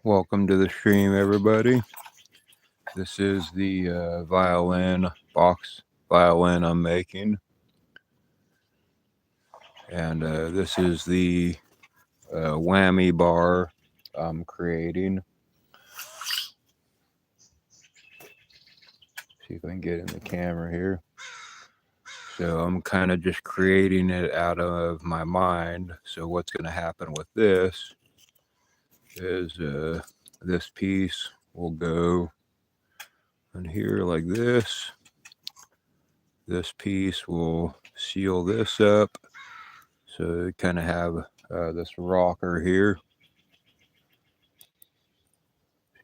Welcome to the stream, everybody. This is the violin box violin I'm making. And this is the whammy bar I'm creating. See if I can get in the camera here. So I'm kind of just creating it out of my mind. So what's going to happen with this is this piece will go in here like this. This piece will seal this up. So you kind of have this rocker here.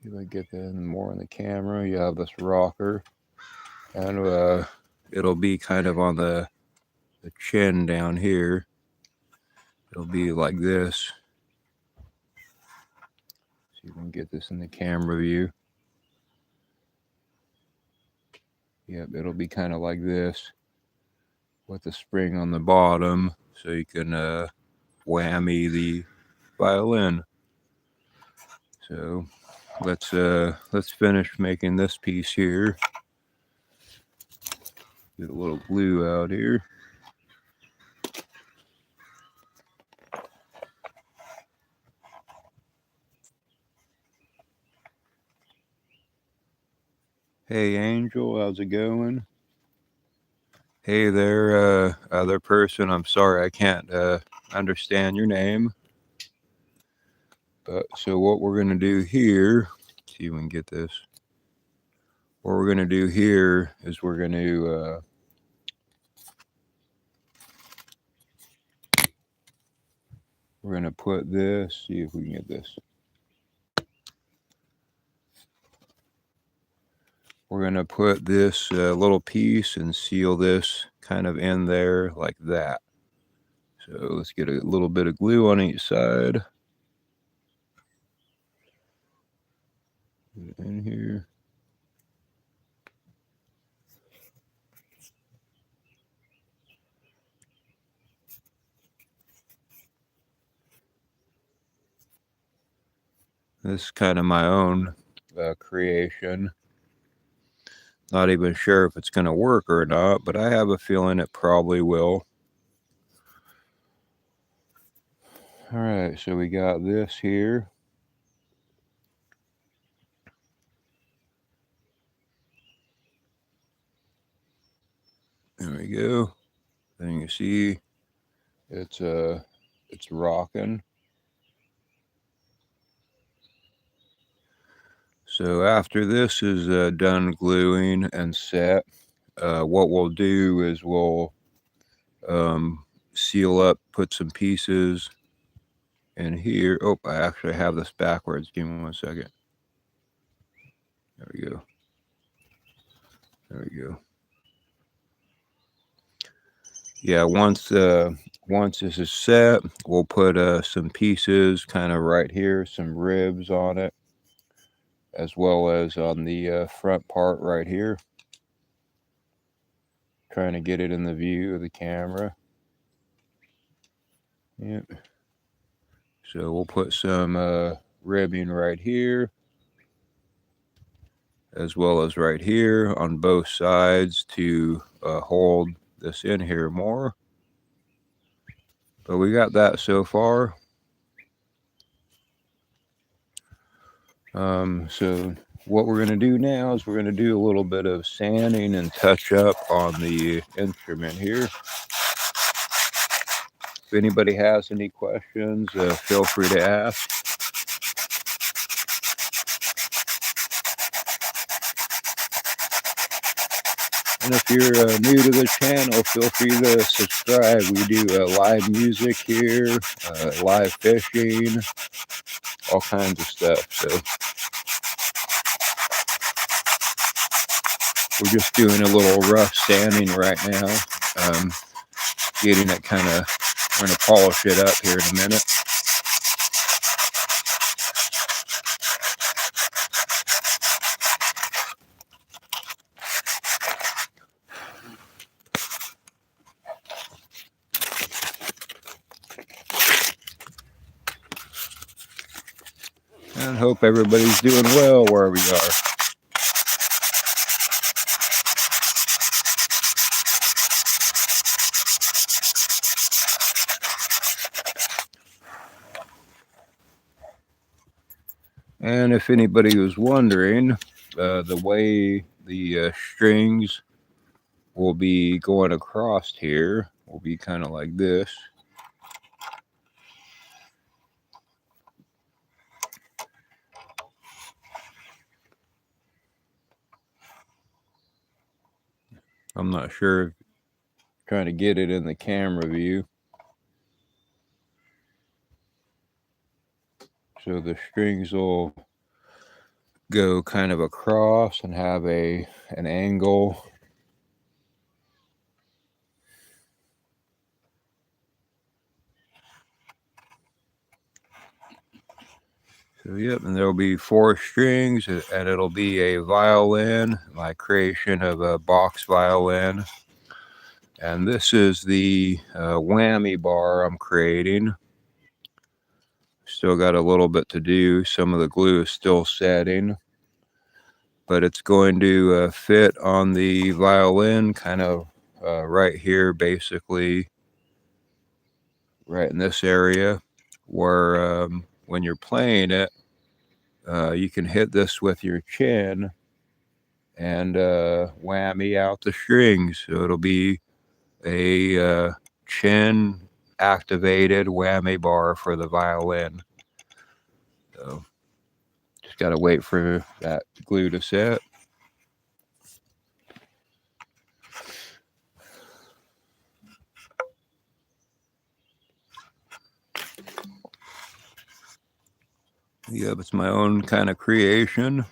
See if I get that more on the camera. You have this rocker, and it'll be kind of on the chin down here. It'll be like this. See if we can get this in the camera view. Yep, it'll be kind of like this with the spring on the bottom, so you can whammy the violin. So let's finish making this piece here. Get a little glue out here. Hey Angel, how's it going? Hey there, other person. I'm sorry I can't understand your name. But so what we're gonna do here, see if we can get this. What we're gonna do here is we're gonna put this. See if we can get this. We're gonna put this little piece and seal this kind of in there like that. So let's get a little bit of glue on each side. Put it in here. This is kind of my own creation. Not even sure if it's going to work or not, but I have a feeling it probably will. All right, so we got this here. There we go. Then you see it's rocking. So after this is done gluing and set, what we'll do is we'll seal up, put some pieces in here. Oh, I actually have this backwards. Give me 1 second. There we go. There we go. Yeah, once this is set, we'll put some pieces kind of right here, some ribs on it, as well as on the front part right here. Trying to get it in the view of the camera. Yep. So we'll put some ribbing right here, as well as right here on both sides to hold this in here more. But we got that so far. So what we're going to do now is we're going to do a little bit of sanding and touch up on the instrument here. If anybody has any questions, feel free to ask. And if you're new to the channel, feel free to subscribe. We do live music here, live fishing, all kinds of stuff. So we're just doing a little rough sanding right now, getting it kind of, we're going to polish it up here in a minute. And hope everybody's doing well wherever you are. And if anybody was wondering, the way the strings will be going across here will be kind of like this. I'm not sure, trying to get it in the camera view. So the strings will go kind of across and have an angle. So yep, and there'll be 4 strings, and it'll be a violin, my creation of a box violin. And this is the whammy bar I'm creating. Still got a little bit to do. Some of the glue is still setting, but it's going to fit on the violin kind of right here, basically right in this area, where when you're playing it, you can hit this with your chin and whammy out the strings. So it'll be a chin activated whammy bar for the violin. So just got to wait for that glue to set. Yep, it's my own kind of creation.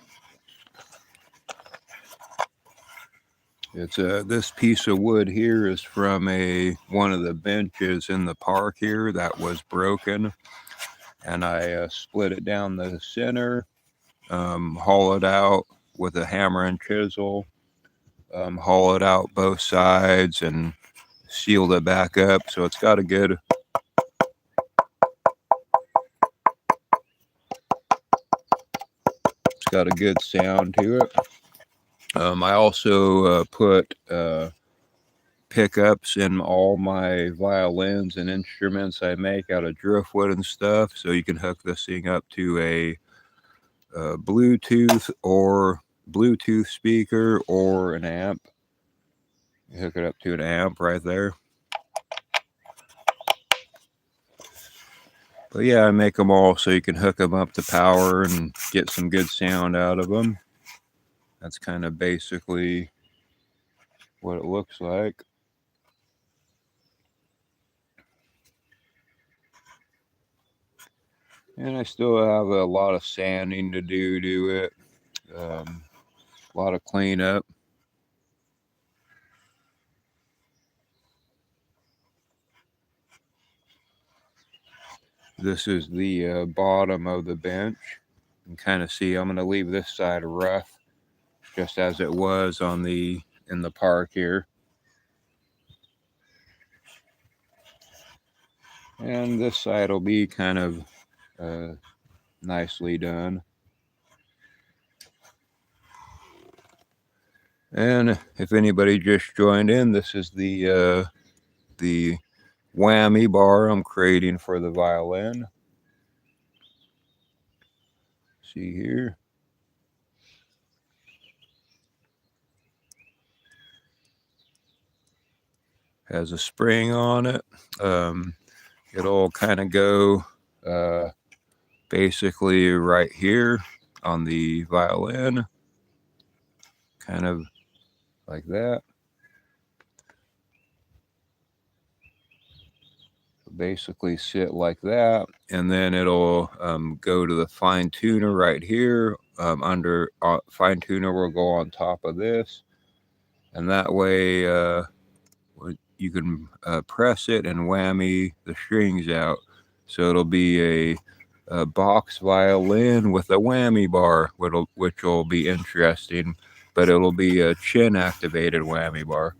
It's this piece of wood here is from one of the benches in the park here that was broken, and I split it down the center, haul it out with a hammer and chisel, haul it out both sides, and sealed it back up. So it's got a good sound to it. I also put pickups in all my violins and instruments I make out of driftwood and stuff, so you can hook this thing up to a Bluetooth speaker or an amp. You hook it up to an amp right there. But yeah, I make them all so you can hook them up to power and get some good sound out of them. That's kind of basically what it looks like. And I still have a lot of sanding to do to it, a lot of cleanup. This is the bottom of the bench. You can kind of see I'm going to leave this side rough, just as it was on in the park here. And this side will be kind of nicely done. And if anybody just joined in, this is the whammy bar I'm creating for the violin. See here. Has a spring on it. It'll kind of go basically right here on the violin, kind of like that. Basically sit like that, and then it'll go to the fine tuner right here. Under fine tuner will go on top of this, and that way you can press it and whammy the strings out. So it'll be a box violin with a whammy bar, which will be interesting, but it'll be a chin activated whammy bar.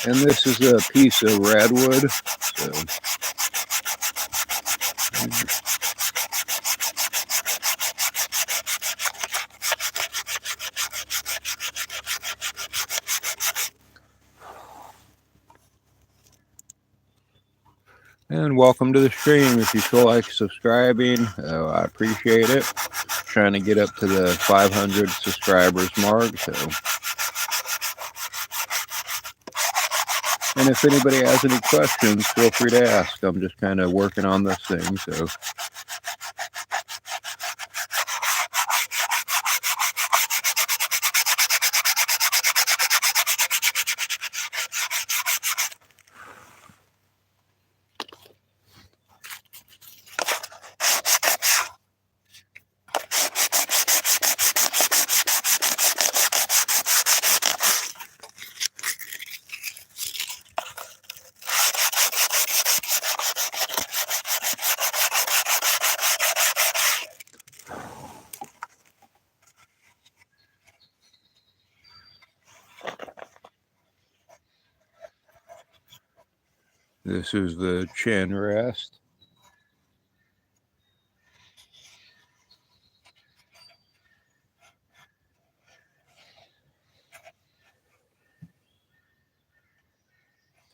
And this is a piece of redwood. So. And welcome to the stream. If you feel like subscribing, I appreciate it. Trying to get up to the 500 subscribers mark. So. And if anybody has any questions, feel free to ask. I'm just kind of working on this thing, so. This is the chin rest.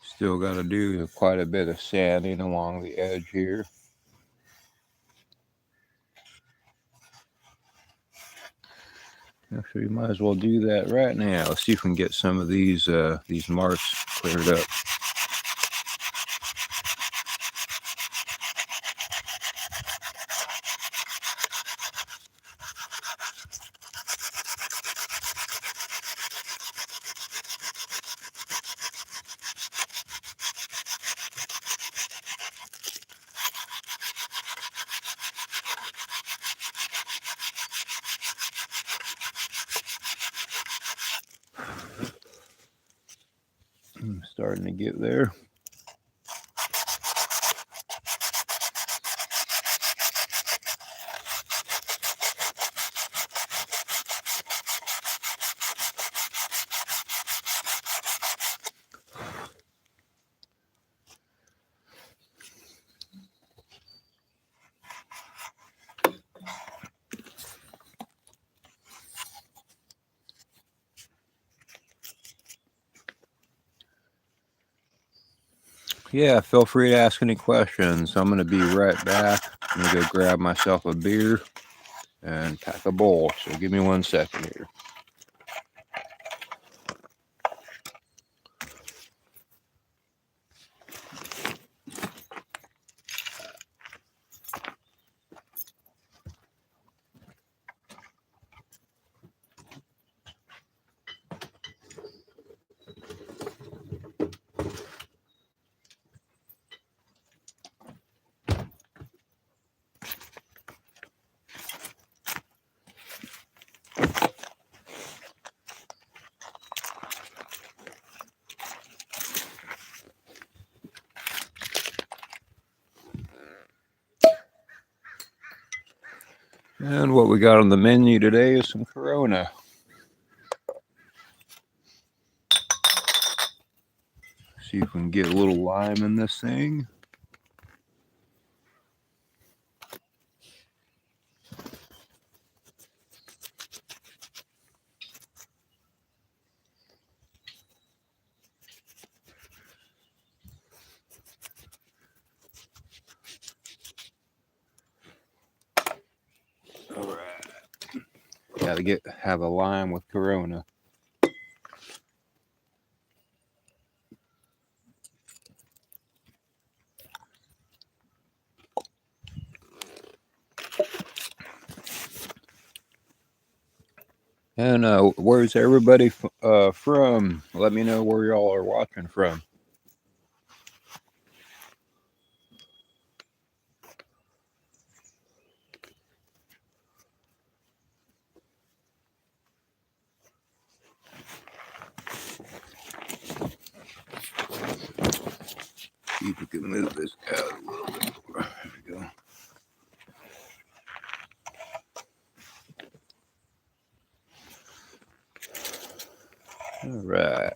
Still got to do quite a bit of sanding along the edge here. Actually, you might as well do that right now. Let's see if we can get some of these marks cleared up. I'm starting to get there. yeah, feel free to ask any questions. I'm going to be right back. I'm going to go grab myself a beer and pack a bowl. So give me 1 second here. And what we got on the menu today is some Corona. See if we can get a little lime in this thing. All right. Gotta have a lime with Corona. And where's everybody from? Let me know where y'all are watching from. See if we can move this out a little bit more. There we go. All right.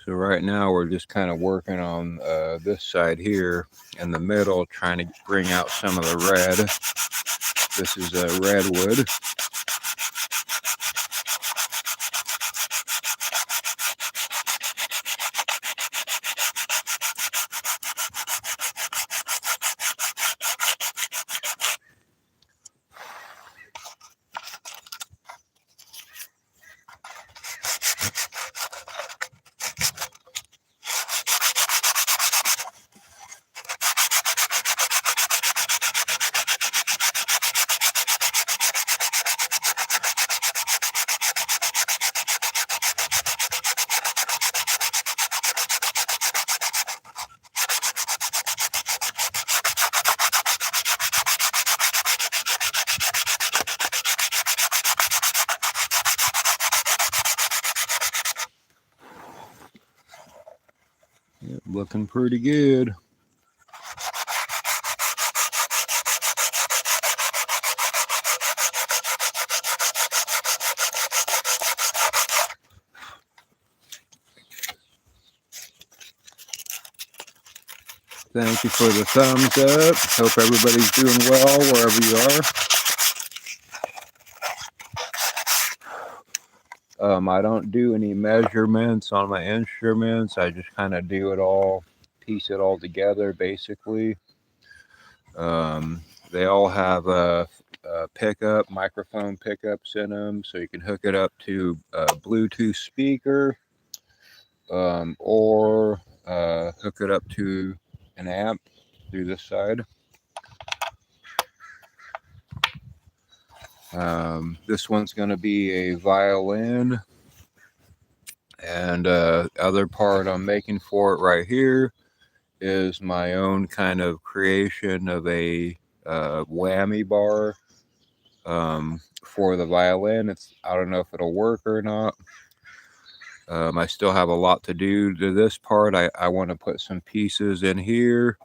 So right now we're just kind of working on this side here in the middle, trying to bring out some of the red. This is redwood. Yep, looking pretty good. Thank you for the thumbs up. Hope everybody's doing well wherever you are. I don't do any measurements on my instruments. I just kind of do it all, piece it all together, basically. They all have a pickup, microphone pickups in them, so you can hook it up to a Bluetooth speaker, or hook it up to an amp through this side. This one's going to be a violin, and other part I'm making for it right here is my own kind of creation of a whammy bar for the violin. I don't know if it'll work or not. I still have a lot to do to this part. I want to put some pieces in here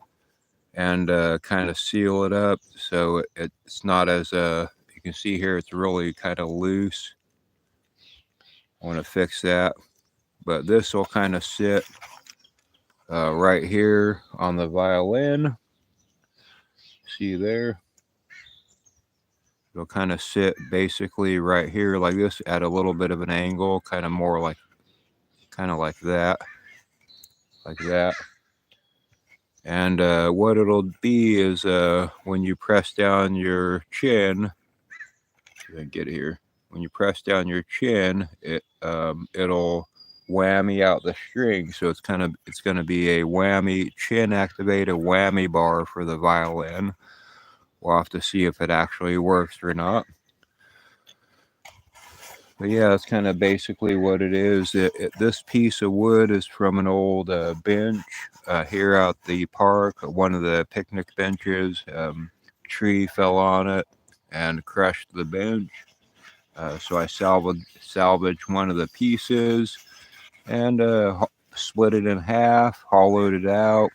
and kind of seal it up so it's not as you can see here, it's really kind of loose. I want to fix that, but this will kind of sit right here on the violin. See there? It'll kind of sit basically right here like this at a little bit of an angle, kind of more like, kind of like that. Like that. And what it'll be is when you press down your chin, get here. When you press down your chin, it'll whammy out the string. So it's going to be a whammy, chin activated whammy bar for the violin. We'll have to see if it actually works or not. But yeah, that's kind of basically what it is. This piece of wood is from an old bench here out the park. One of the picnic benches, tree fell on it and crushed the bench. So I salvaged one of the pieces and split it in half, hollowed it out,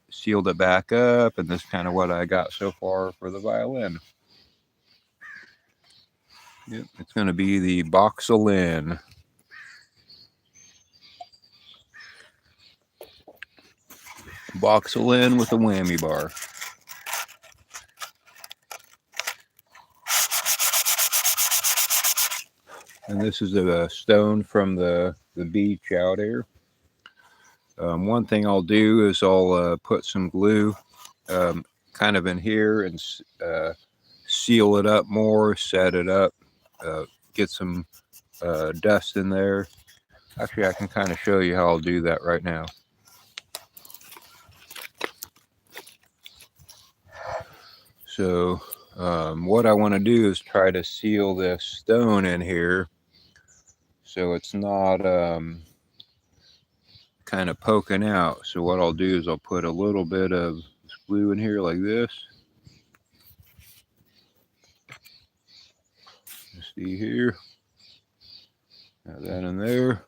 sealed it back up, and this is kind of what I got so far for the violin. Yep, it's going to be the Violin. Violin with a whammy bar. And this is a stone from the beach out here. One thing I'll do is I'll put some glue kind of in here and seal it up more, set it up, get some dust in there. Actually, I can kind of show you how I'll do that right now. So what I want to do is try to seal this stone in here so it's not kind of poking out. So what I'll do is I'll put a little bit of glue in here like this. See here, got that in there,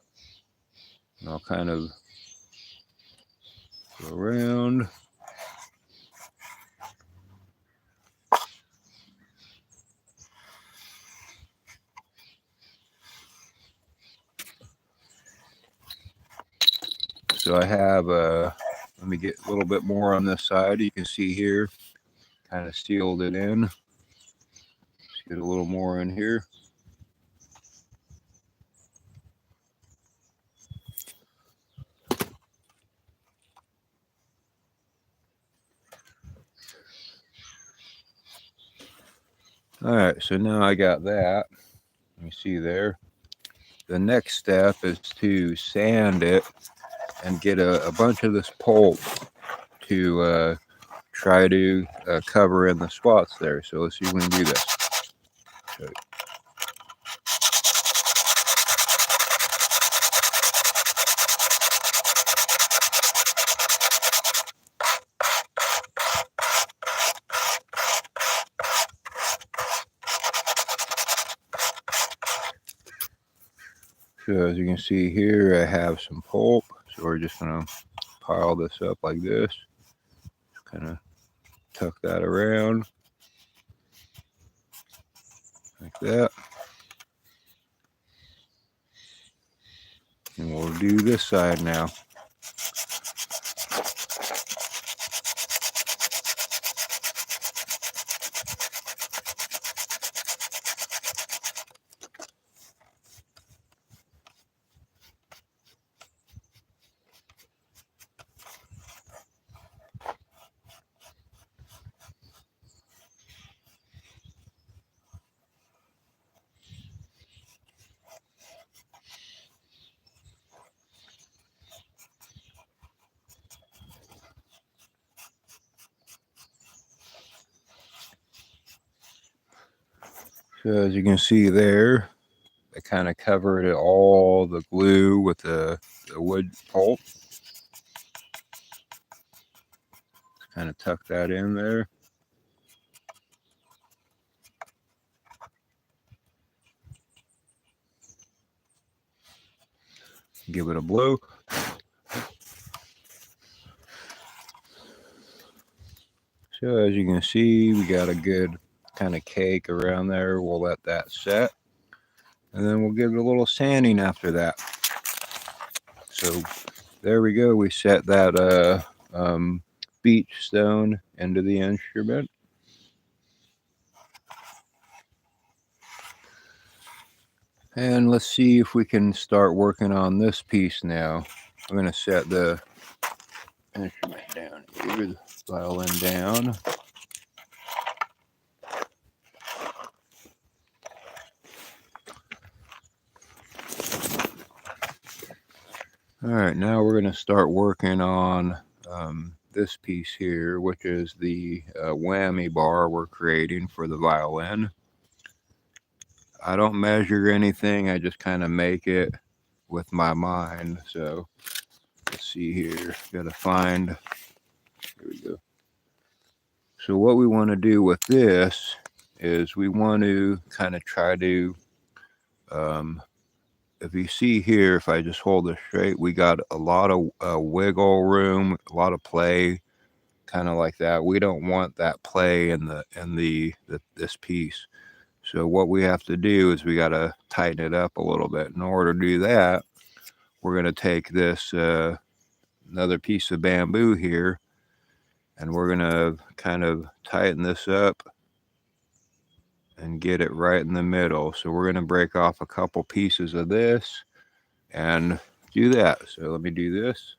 and I'll kind of go around. So I have let me get a little bit more on this side. You can see here, kind of sealed it in. Let's get a little more in here. All right, so now I got that. Let me see there. The next step is to sand it and get a bunch of this pulp to try to cover in the spots there. So let's see if we can do this. Okay. So as you can see here, I have some pulp. So we're just going to pile this up like this. Kind of tuck that around. Like that. And we'll do this side now. So as you can see there, I kind of covered all the glue with the wood pulp. Kind of tuck that in there. Give it a blow. So as you can see, we got a good kind of cake around there. We'll let that set. And then we'll give it a little sanding after that. So there we go. We set that beach stone into the instrument. And let's see if we can start working on this piece now. I'm going to set the instrument down here, the violin down. All right, now we're going to start working on this piece here, which is the whammy bar we're creating for the violin. I don't measure anything, I just kind of make it with my mind. So let's see here, gotta find, here we go. So what we want to do with this is we want to kind of try to, if you see here, if I just hold this straight, we got a lot of wiggle room, a lot of play, kind of like that. We don't want that play in this piece. So what we have to do is we got to tighten it up a little bit. In order to do that, we're going to take this another piece of bamboo here, and we're going to kind of tighten this up and get it right in the middle. So we're going to break off a couple pieces of this and do that. So let me do this.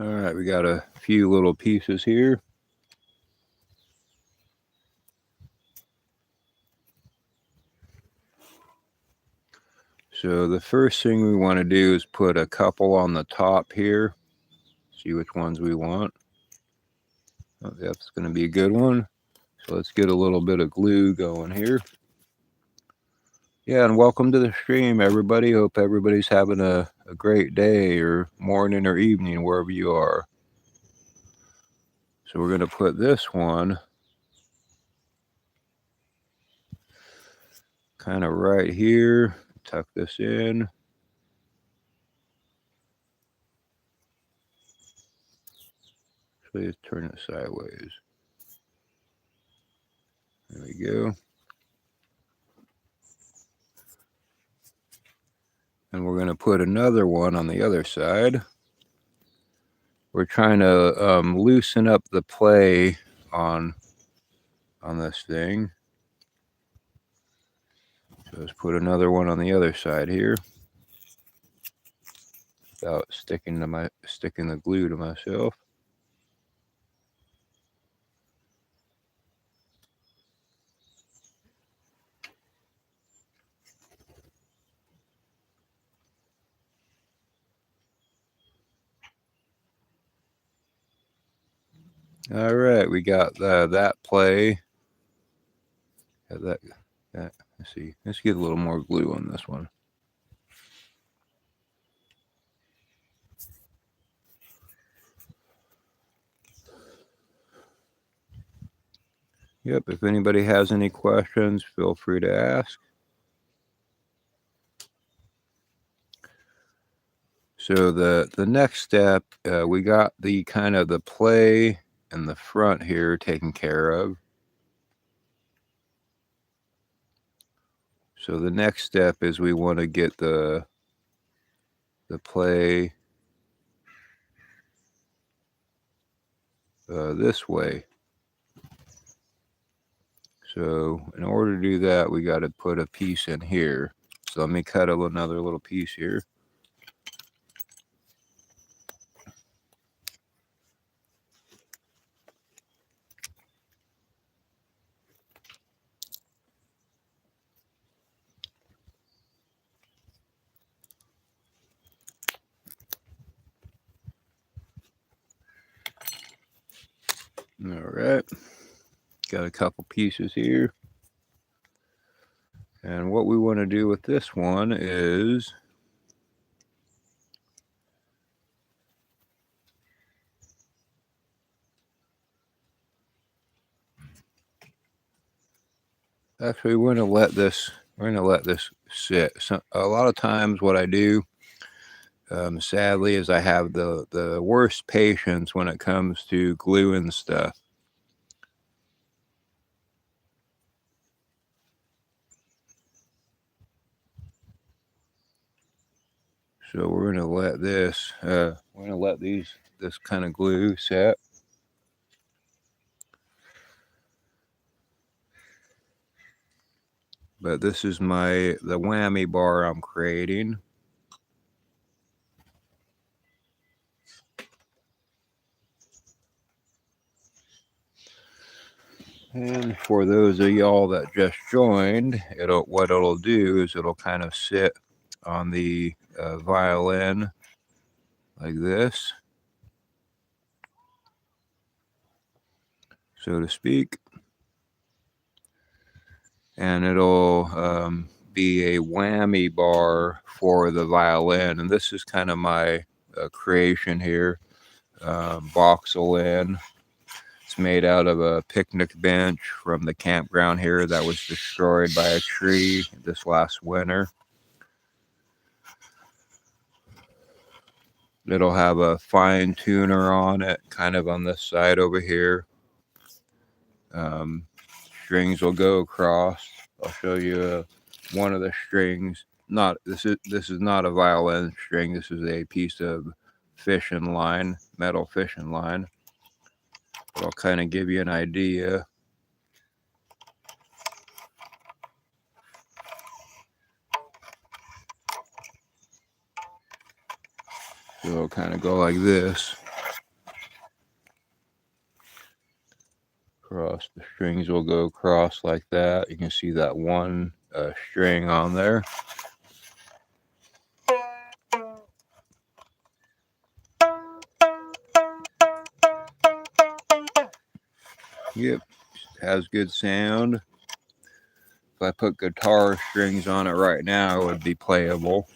All right, we got a few little pieces here. So the first thing we want to do is put a couple on the top here. See which ones we want. Oh, that's going to be a good one. So let's get a little bit of glue going here. Yeah, and welcome to the stream, everybody. Hope everybody's having a great day or morning or evening, wherever you are. So we're going to put this one kind of right here. Tuck this in. Please turn it sideways. There we go. And we're going to put another one on the other side. We're trying to loosen up the play on this thing. So let's put another one on the other side here without sticking the glue to myself. All right, we got that play. That. Let's see. Let's get a little more glue on this one. Yep. If anybody has any questions, feel free to ask. So the next step, we got the kind of the play in the front here taken care of. So the next step is we want to get the play this way. So in order to do that, we got to put a piece in here. So let me cut another little piece here. All right, got a couple pieces here. And what we want to do with this one is actually we're going to let this sit. So a lot of times what I do, Sadly, is I have the worst patience when it comes to gluing stuff. So we're gonna let this, this kind of glue set. But this is the whammy bar I'm creating. And for those of y'all that just joined, what it'll do is it'll kind of sit on the violin like this, so to speak. And it'll be a whammy bar for the violin. And this is kind of my creation here, Violin. It's made out of a picnic bench from the campground here that was destroyed by a tree this last winter. It'll have a fine tuner on it, kind of on this side over here. Strings will go across. I'll show you one of the strings. This is not a violin string. This is a piece of fishing line, metal fishing line. But I'll kind of give you an idea. So it'll kind of go like this. Across, the strings will go across like that. You can see that one string on there. Yep, has good sound. If I put guitar strings on it right now, it would be playable.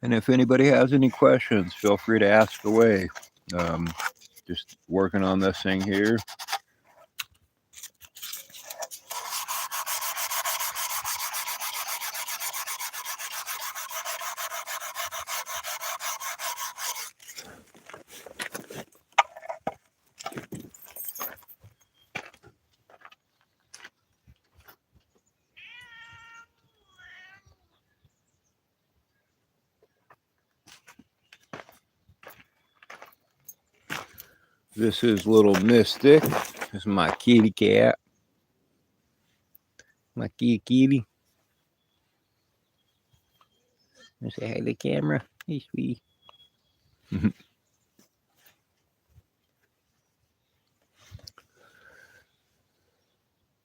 And if anybody has any questions, feel free to ask away. Just working on this thing here. This is little Mystic. This is my kitty cat. My kitty. I say hi to the camera. Hey, sweetie.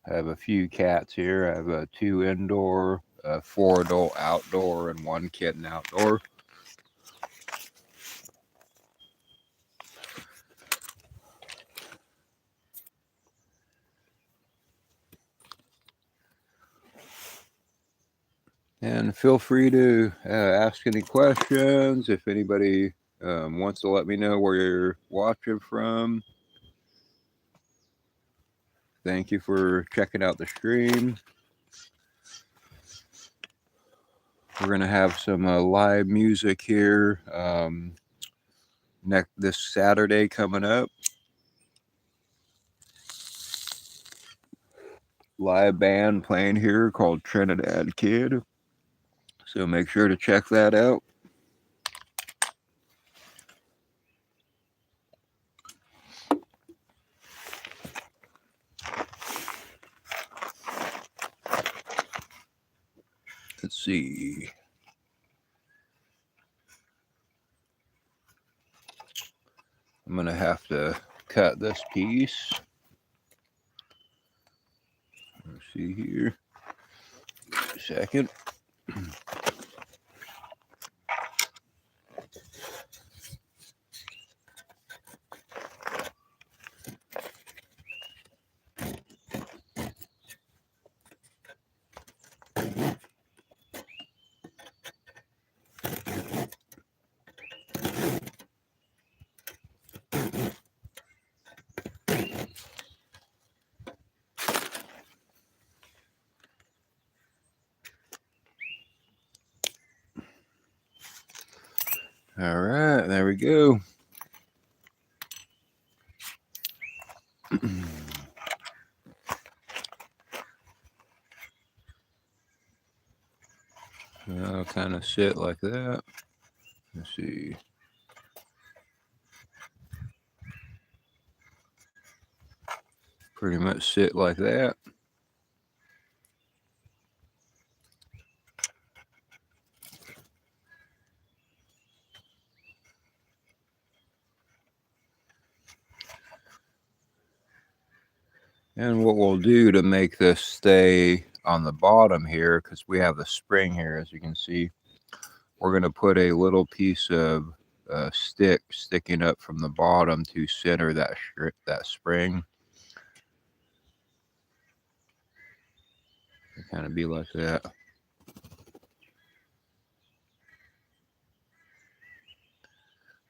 I have a few cats here. I have 2 indoor, 4 adult outdoor, and 1 kitten outdoor. And feel free to ask any questions. If anybody wants to let me know where you're watching from. Thank you for checking out the stream. We're going to have some live music here this Saturday coming up. Live band playing here called Trinidad Kid. So make sure to check that out. Let's see. I'm going to have to cut this piece. Let's see here. A second. All right, there we go. I'll kind of sit like that. Let's see. Pretty much sit like that. And what we'll do to make this stay on the bottom here, because we have the spring here, as you can see, we're going to put a little piece of stick sticking up from the bottom to center that spring. Kind of be like that.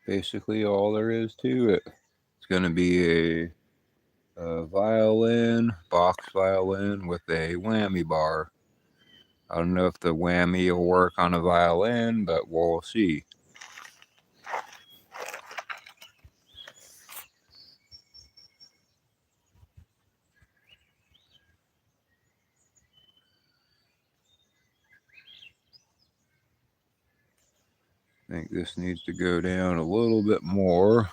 Basically all there is to it. It's going to be a violin, box violin with a whammy bar. I don't know if the whammy will work on a violin, but we'll see. I think this needs to go down a little bit more.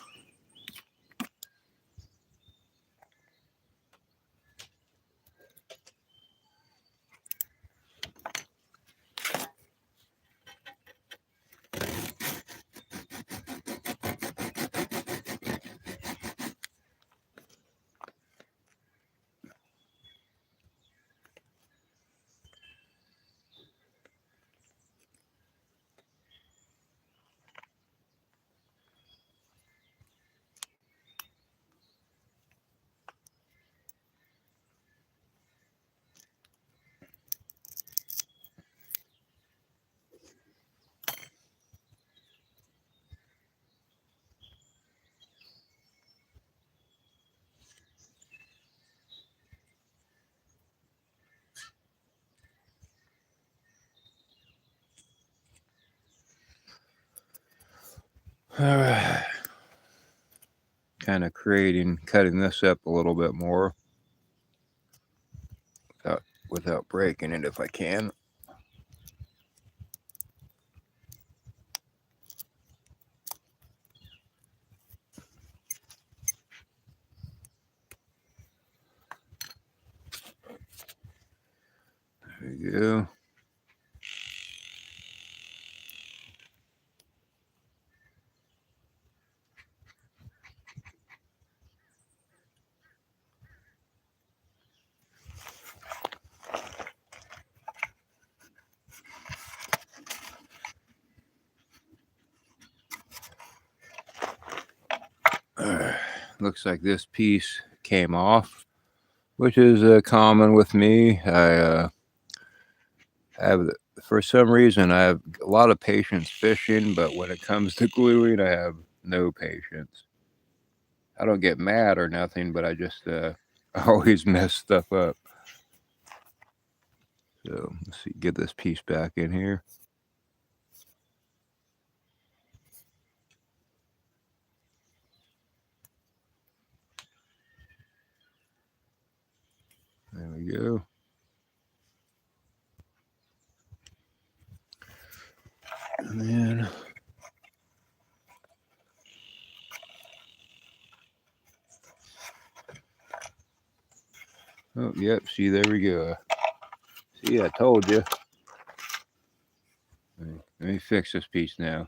All right. Kind of cutting this up a little bit more without breaking it if I can. There you go. Looks like this piece came off, which is common with me. I have, for some reason, I have a lot of patience fishing, but when it comes to gluing, I have no patience. I don't get mad or nothing, but I just always mess stuff up. So let's see, get this piece back in here. There we go. And then oh, yep, see, there we go. See, I told you. Let me fix this piece now.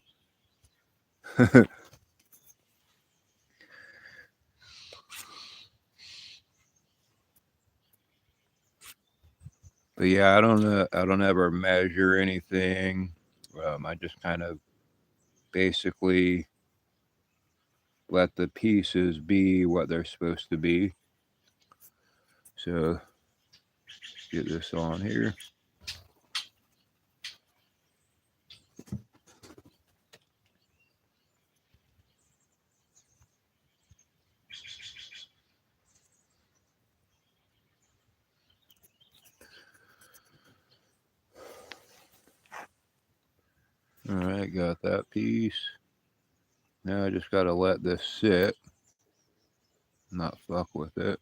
But yeah, I don't ever measure anything. I just kind of basically let the pieces be what they're supposed to be. So get this on here. All right, got that piece. Now I just got to let this sit, not fuck with it.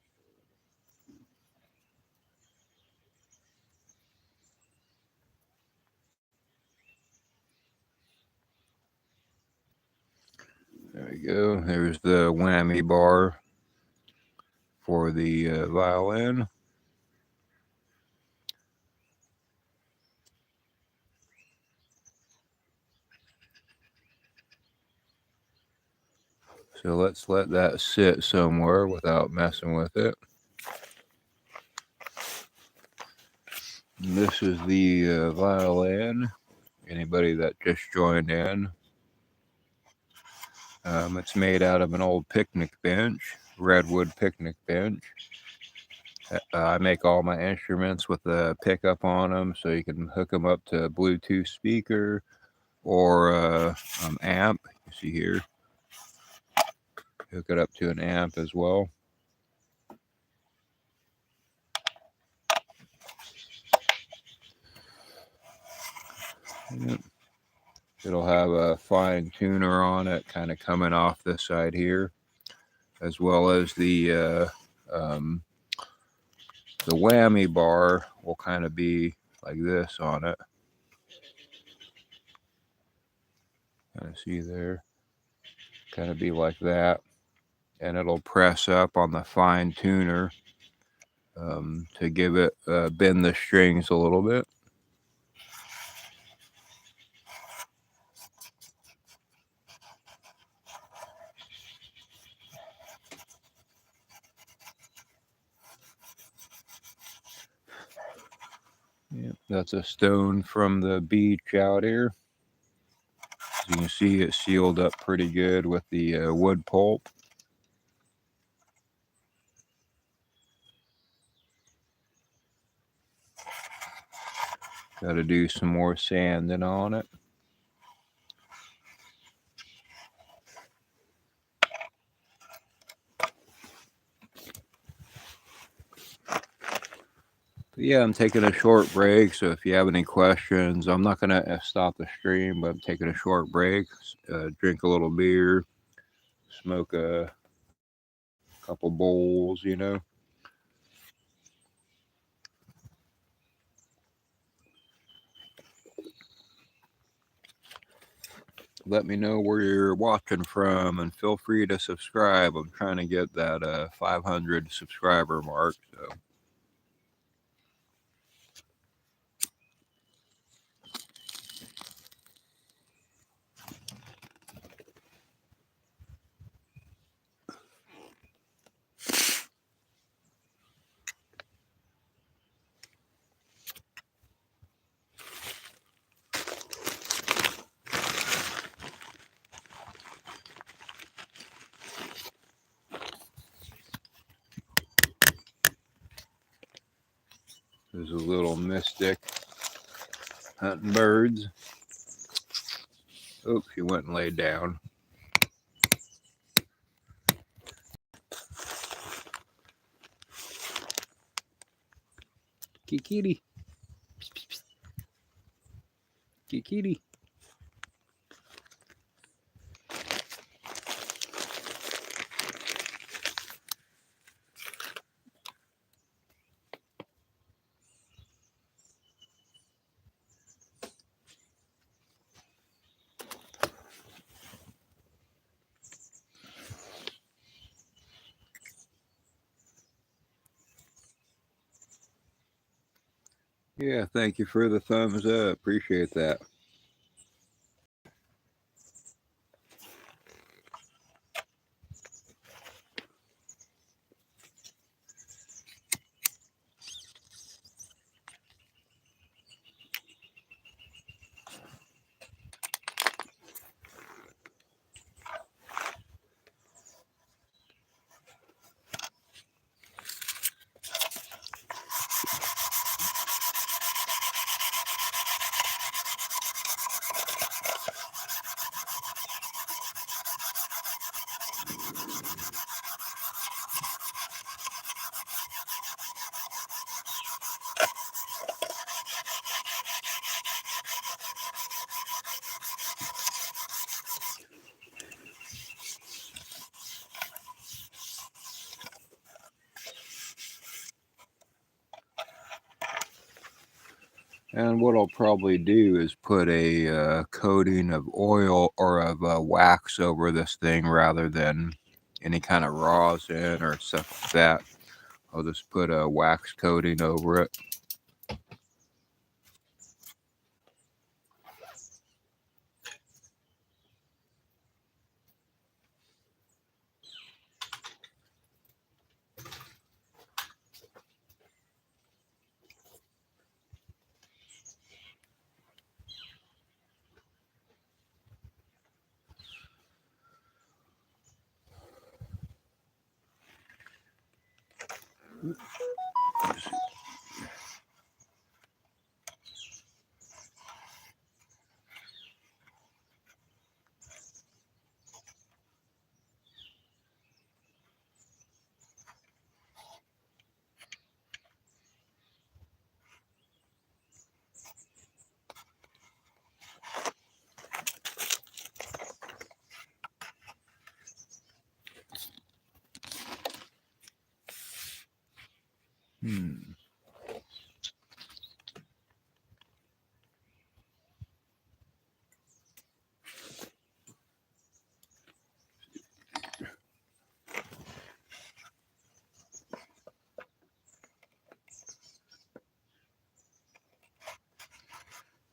There we go. There's the whammy bar for the violin. So let's let that sit somewhere without messing with it. And this is the violin. Anybody that just joined in. It's made out of an old picnic bench, redwood picnic bench. I make all my instruments with a pickup on them, so you can hook them up to a Bluetooth speaker or amp. You see here, hook it up to an amp as well. Yep. It'll have a fine tuner on it, kind of coming off this side here, as well as the whammy bar will kind of be like this on it. Kind of see there, kind of be like that, and it'll press up on the fine tuner to give it bend the strings a little bit. Yep, that's a stone from the beach out here. As you can see, it's sealed up pretty good with the wood pulp. Got to do some more sanding on it. But yeah, I'm taking a short break, so if you have any questions, I'm not going to stop the stream, but I'm taking a short break, drink a little beer, smoke a couple bowls, you know. Let me know where you're watching from, and feel free to subscribe. I'm trying to get that 500 subscriber mark, so. There's a little mystic hunting birds. Oops, he went and laid down. Kikiri. Kikiri. Yeah, thank you for the thumbs up. Appreciate that. And what I'll probably do is put a coating of oil or of wax over this thing rather than any kind of rosin or stuff like that. I'll just put a wax coating over it.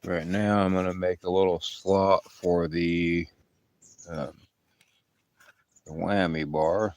Right now I'm going to make a little slot for the whammy bar.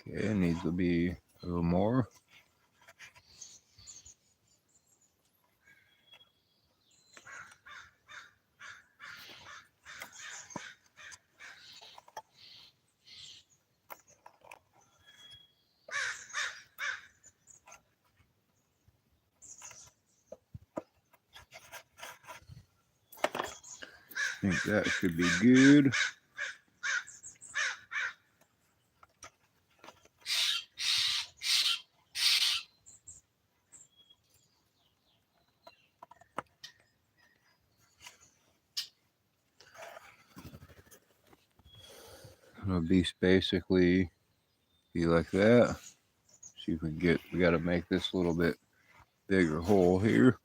Okay, it needs to be a little more. I think that should be good. It'll be basically be like that. See if we can we got to make this a little bit bigger hole here.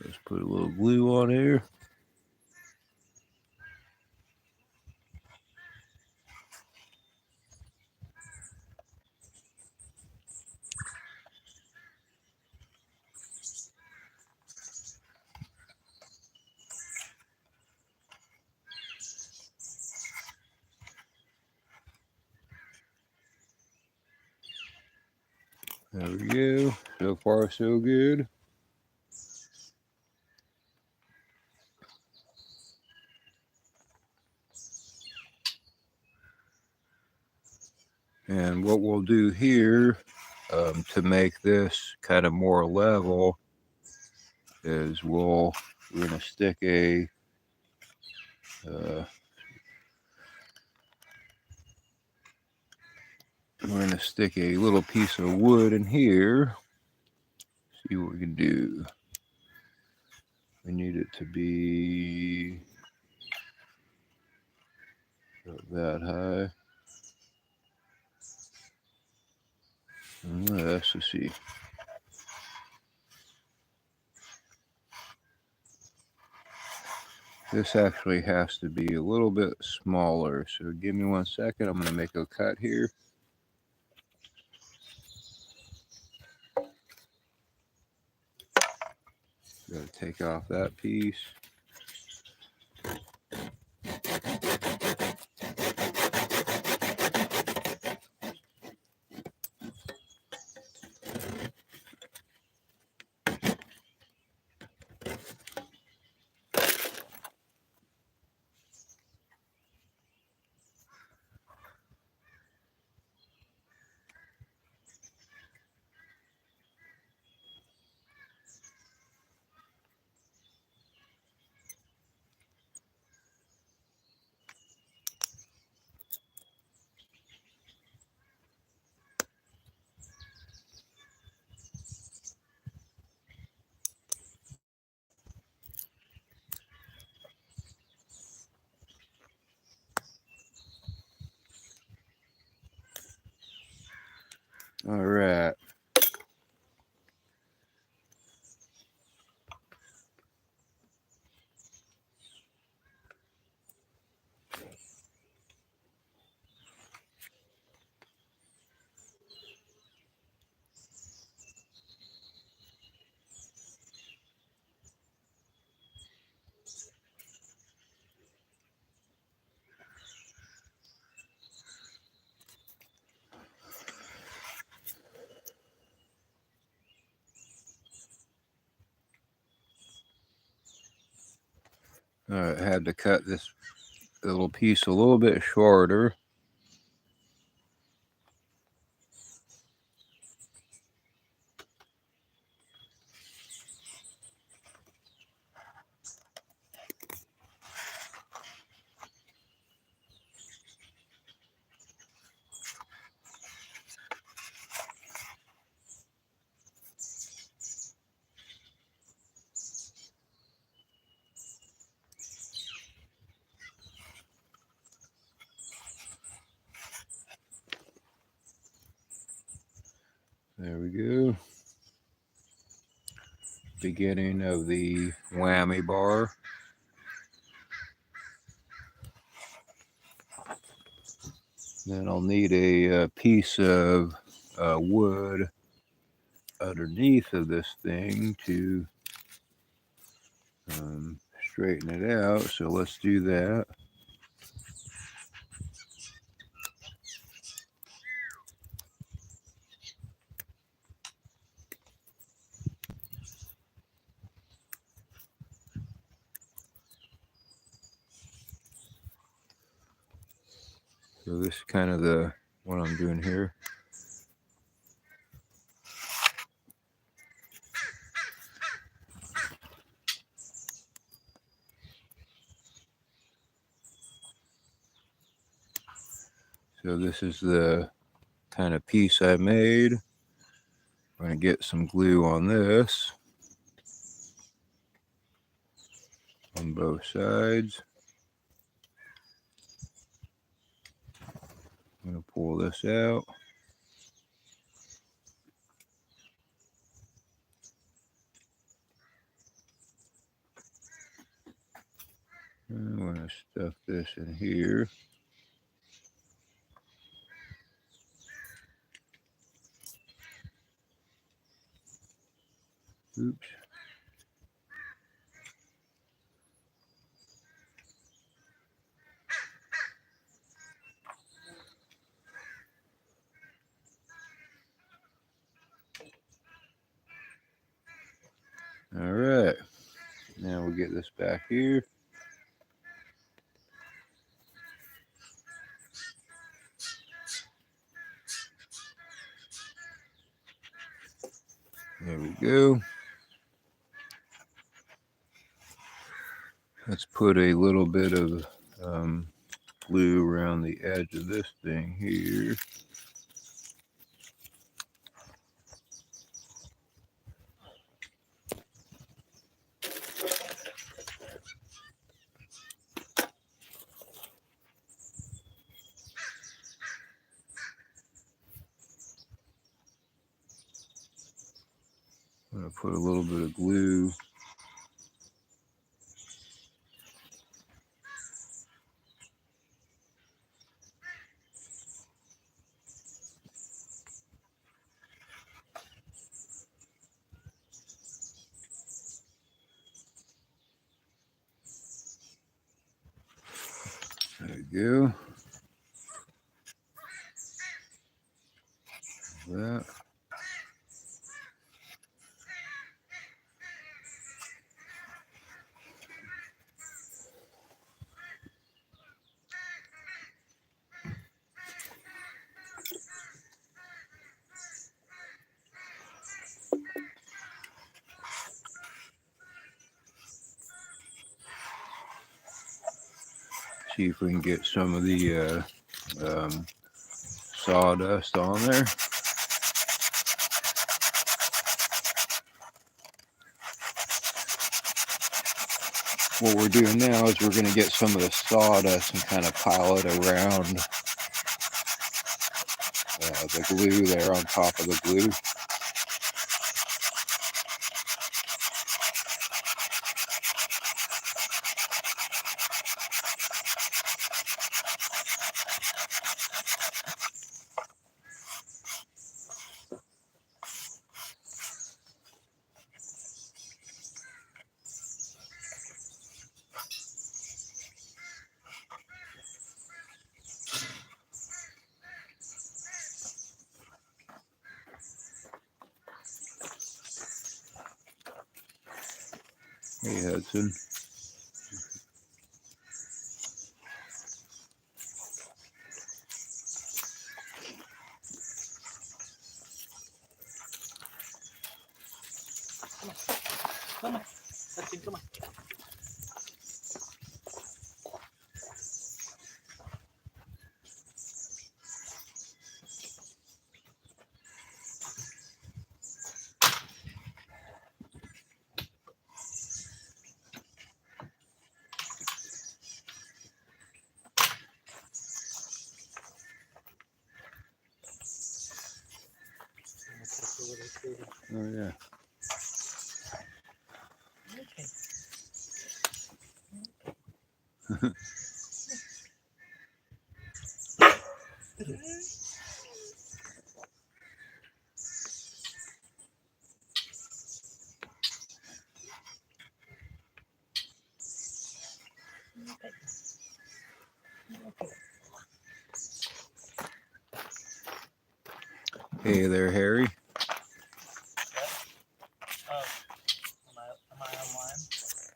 Let's put a little glue on here. There we go. So far, so good. And what we'll do here to make this kind of more level is we're going to stick a little piece of wood in here. See what we can do. We need it to be that high. Let's see. This actually has to be a little bit smaller. So give me 1 second. I'm going to make a cut here. Got to take off that piece. All right. All right, I had to cut this little piece a little bit shorter. There we go. Beginning of the whammy bar. Then I'll need a piece of wood underneath of this thing to straighten it out. So let's do that. So this is kind of what I'm doing here. So this is the kind of piece I made. I'm going to get some glue on this on both sides. I'm going to pull this out. I'm going to stuff this in here. Oops. All right. Now we'll get this back here. There we go. Let's put a little bit of glue around the edge of this thing here. put a little bit of glue. There you go. That. See if we can get some of the sawdust on there. What we're doing now is we're going to get some of the sawdust and kind of pile it around the glue there on top of the glue. Hey, Hudson. Come on. Hudson, come on. Oh, yeah. Hey there, Harry. Oh, am I online?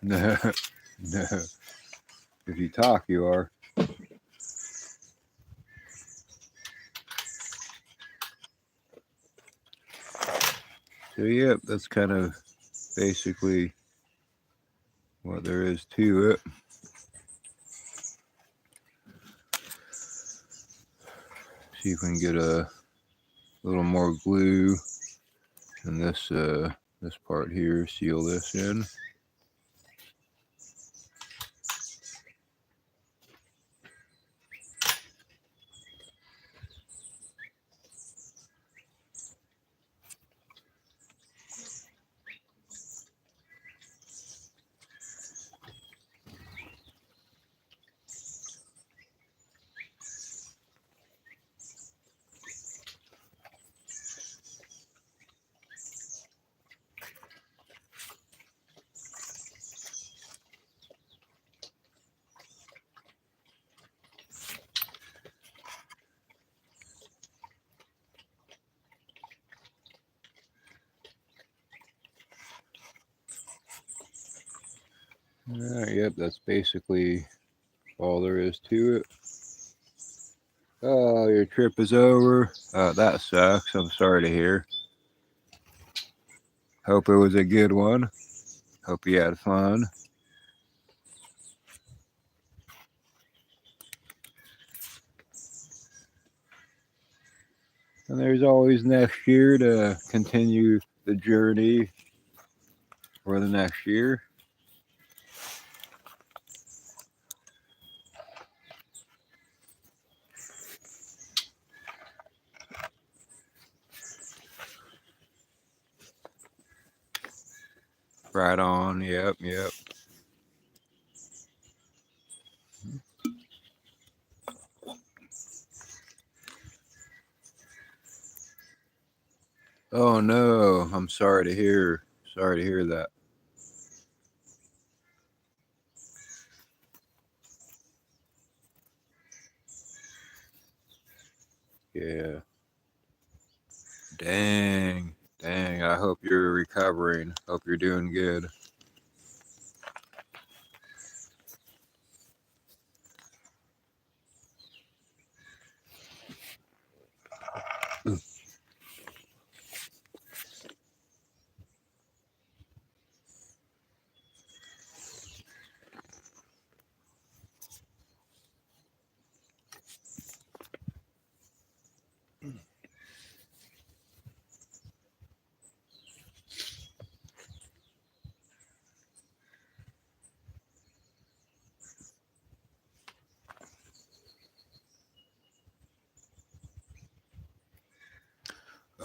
No, no. If you talk, you are. So, yep, that's kind of basically what there is to it. See if we can get a little more glue in this part here. Seal this in. Yep, that's basically all there is to it. Oh, your trip is over. That sucks. I'm sorry to hear. Hope it was a good one. Hope you had fun. And there's always next year to continue the journey for the next year. Right on. Yep. Oh no, I'm sorry to hear. Sorry to hear that. Yeah. Dang. I hope you're recovering. Hope you're doing good.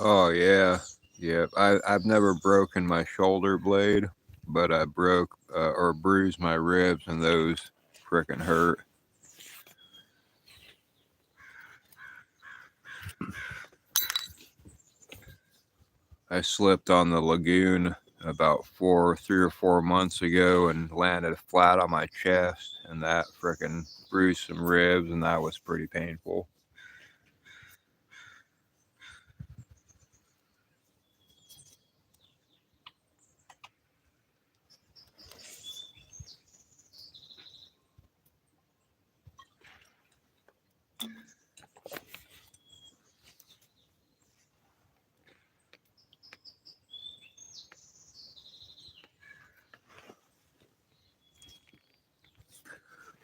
Oh yeah. Yep. I've never broken my shoulder blade, but I broke or bruised my ribs, and those frickin' hurt. I slipped on the lagoon about 3 or 4 months ago and landed flat on my chest, and that frickin' bruised some ribs, and that was pretty painful.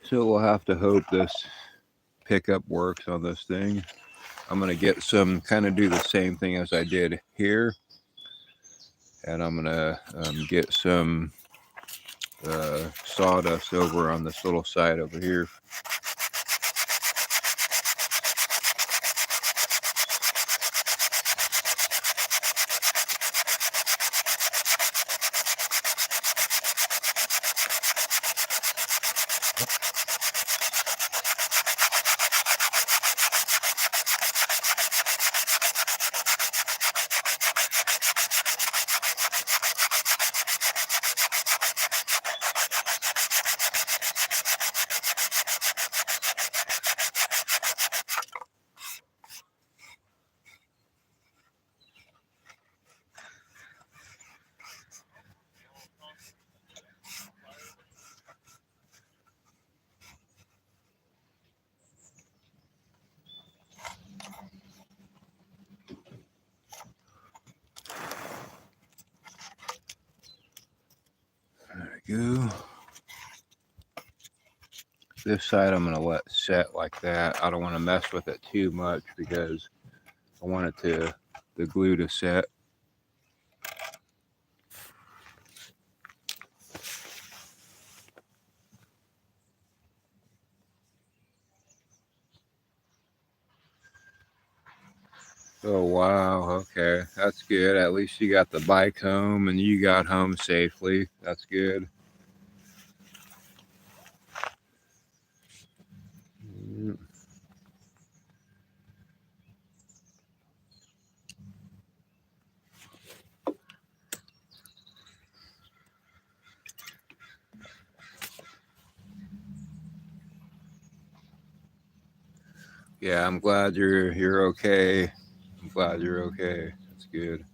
So we'll have to hope this pickup works on this thing. I'm gonna get some, kind of do the same thing as I did here, and I'm gonna get some sawdust over on this little side over here. There we go. This side I'm gonna let set like that. I don't want to mess with it too much because I want it to, the glue to set. Oh wow, okay, that's good. At least you got the bike home and you got home safely. That's good. Yeah, I'm glad you're okay. I'm glad you're okay. That's good.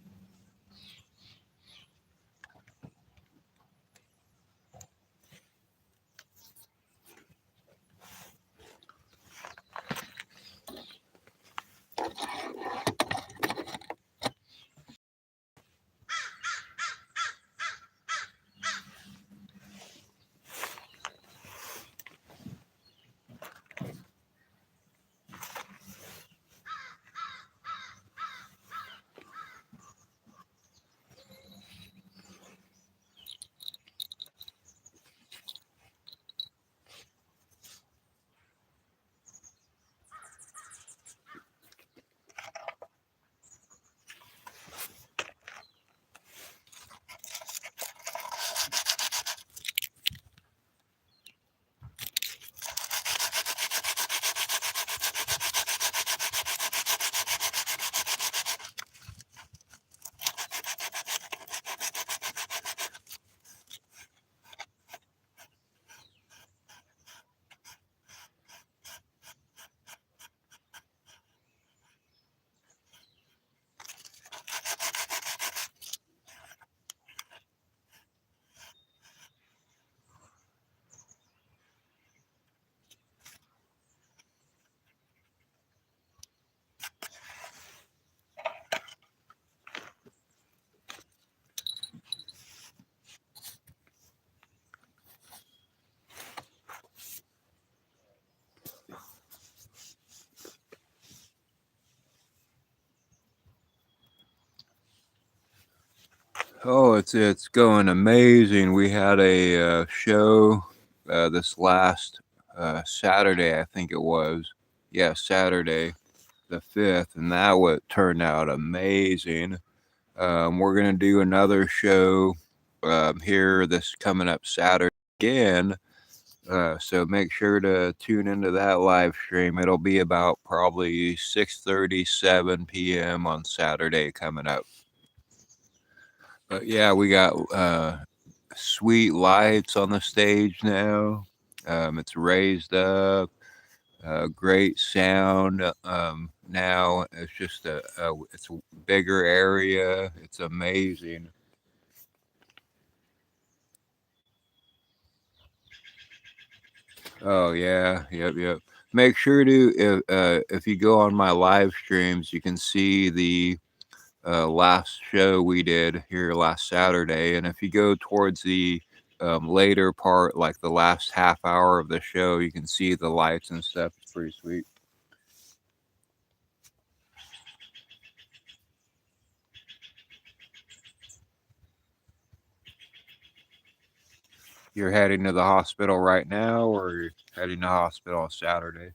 Oh, it's going amazing. We had a show this last Saturday, I think it was. Yeah, Saturday the 5th, and that would turned out amazing. We're gonna do another show here this coming up Saturday again. So make sure to tune into that live stream. It'll be about probably 6:37 p.m. on Saturday coming up. But yeah, we got sweet lights on the stage now. It's raised up. Great sound. Now it's just it's a bigger area. It's amazing. Oh yeah, yep. Make sure to if you go on my live streams, you can see the last show we did here last Saturday, and if you go towards the later part, like the last half hour of the show, you can see the lights and stuff. It's pretty sweet. You're heading to the hospital right now, or you're heading to the hospital on Saturday?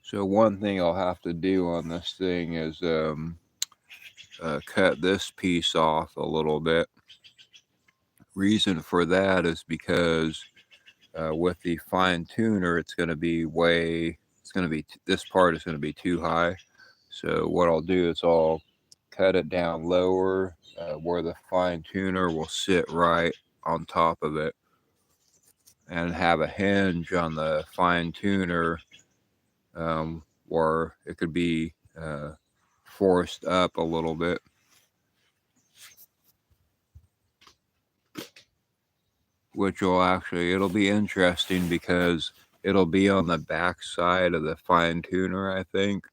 So one thing I'll have to do on this thing is cut this piece off a little bit. Reason for that is because with the fine tuner, it's going to be this part is going to be too high. So what I'll do is I'll cut it down lower where the fine tuner will sit right on top of it, and have a hinge on the fine tuner where it could be forced up a little bit. Which will it'll be interesting because it'll be on the back side of the fine tuner, I think.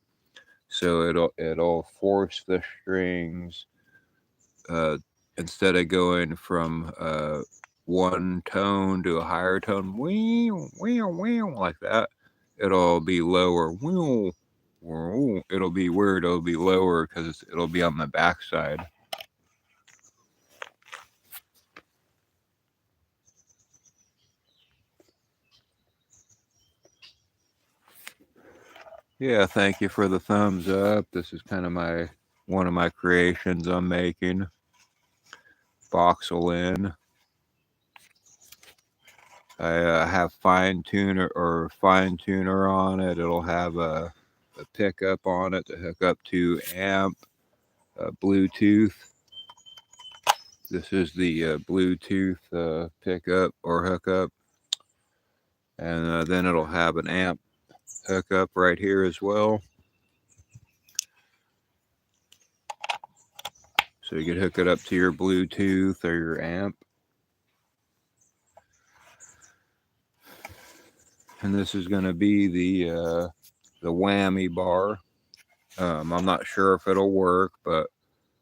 So it'll force the strings uh, instead of going from one tone to a higher tone, like that. It'll be lower. It'll be weird. It'll be lower because it'll be on the back side. Yeah, thank you for the thumbs up. This is kind of one of my creations I'm making. Violin. I have fine tuner on it. It'll have a pickup on it to hook up to amp, Bluetooth. This is the Bluetooth pickup or hookup, and then it'll have an amp hookup right here as well. So you can hook it up to your Bluetooth or your amp. And this is going to be the whammy bar. I'm not sure if it'll work, but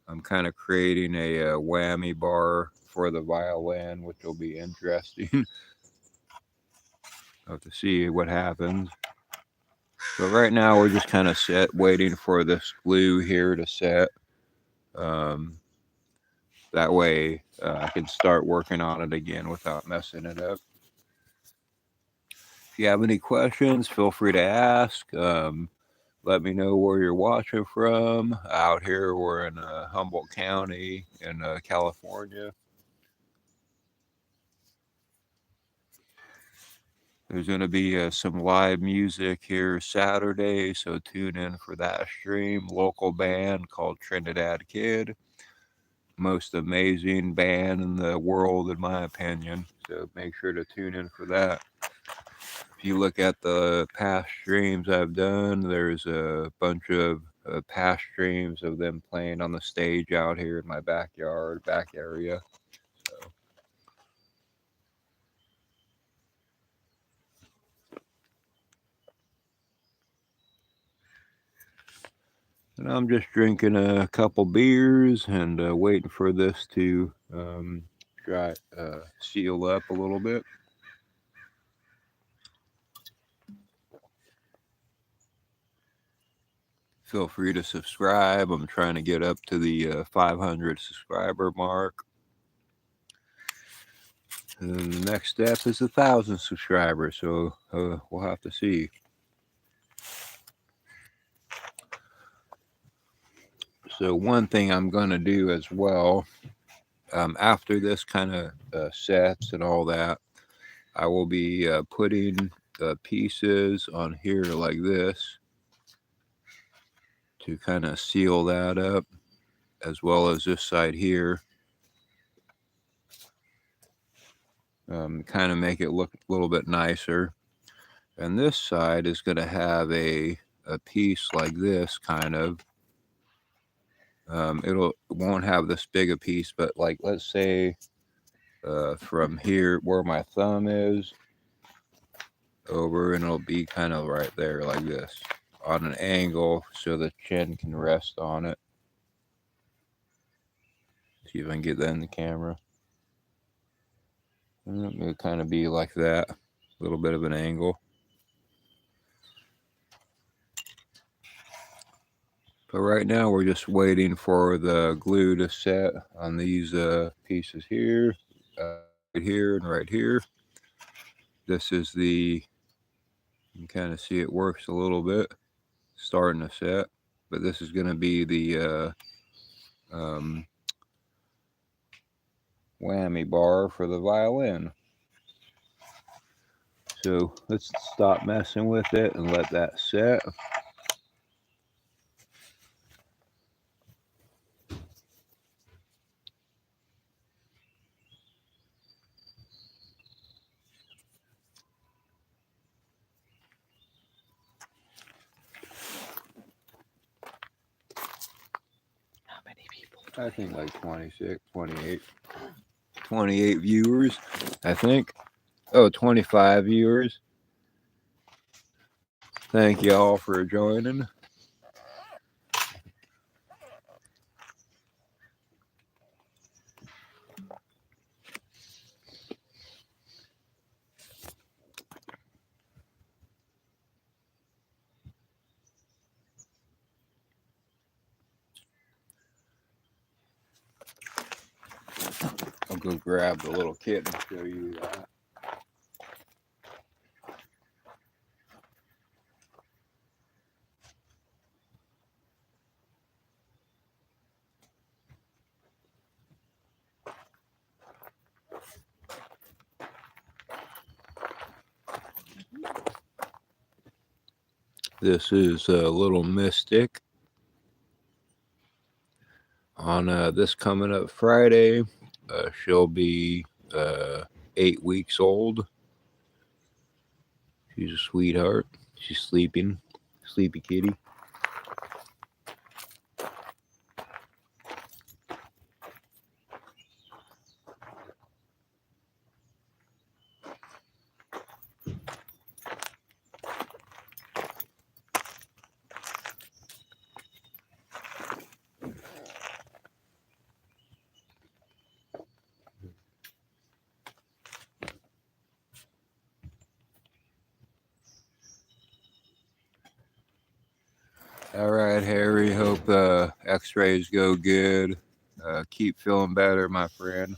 I'm kind of creating a whammy bar for the violin, which will be interesting. I'll have to see what happens. But right now we're just kind of waiting for this glue here to set. That way I can start working on it again without messing it up. If you have any questions, feel free to ask. Let me know where you're watching from. Out here, we're in Humboldt County in California. There's going to be some live music here Saturday, so tune in for that stream. Local band called Trinidad Kid. Most amazing band in the world, in my opinion. So make sure to tune in for that. If you look at the past streams I've done, there's a bunch of past streams of them playing on the stage out here in my backyard, back area. So. And I'm just drinking a couple beers and waiting for this to dry, seal up a little bit. Feel free to subscribe. I'm trying to get up to the 500 subscriber mark. And then the next step is 1,000 subscribers. So we'll have to see. So one thing I'm going to do as well, after this kind of sets and all that, I will be putting pieces on here like this to kind of seal that up, as well as this side here. Kind of make it look a little bit nicer. And this side is going to have a piece like this kind of. It won't have this big a piece, but like let's say from here where my thumb is over, and it'll be kind of right there like this on an angle so the chin can rest on it. See if I can get that in the camera. It'll kind of be like that, a little bit of an angle. But right now we're just waiting for the glue to set on these pieces here, right here and right here. This is the, you can kind of see it works a little bit, starting to set. But this is going to be the whammy bar for the violin. So let's stop messing with it and let that set. How many people? I think like 26, 28 viewers, I think. Oh, 25 viewers. Thank you all for joining. I'll go grab the little kit and show you that. This is a little Mystic. On this coming up Friday, she'll be 8 weeks old. She's a sweetheart. She's sleeping. Sleepy kitty. All right, Harry. Hope the x-rays go good. Keep feeling better, my friend.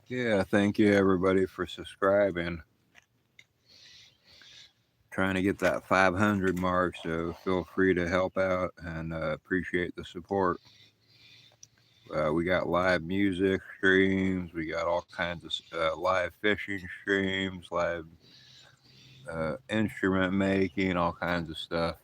Yeah, thank you everybody for subscribing. Trying to get that 500 mark, so feel free to help out and appreciate the support. We got live music streams, we got all kinds of live fishing streams, live instrument making, all kinds of stuff.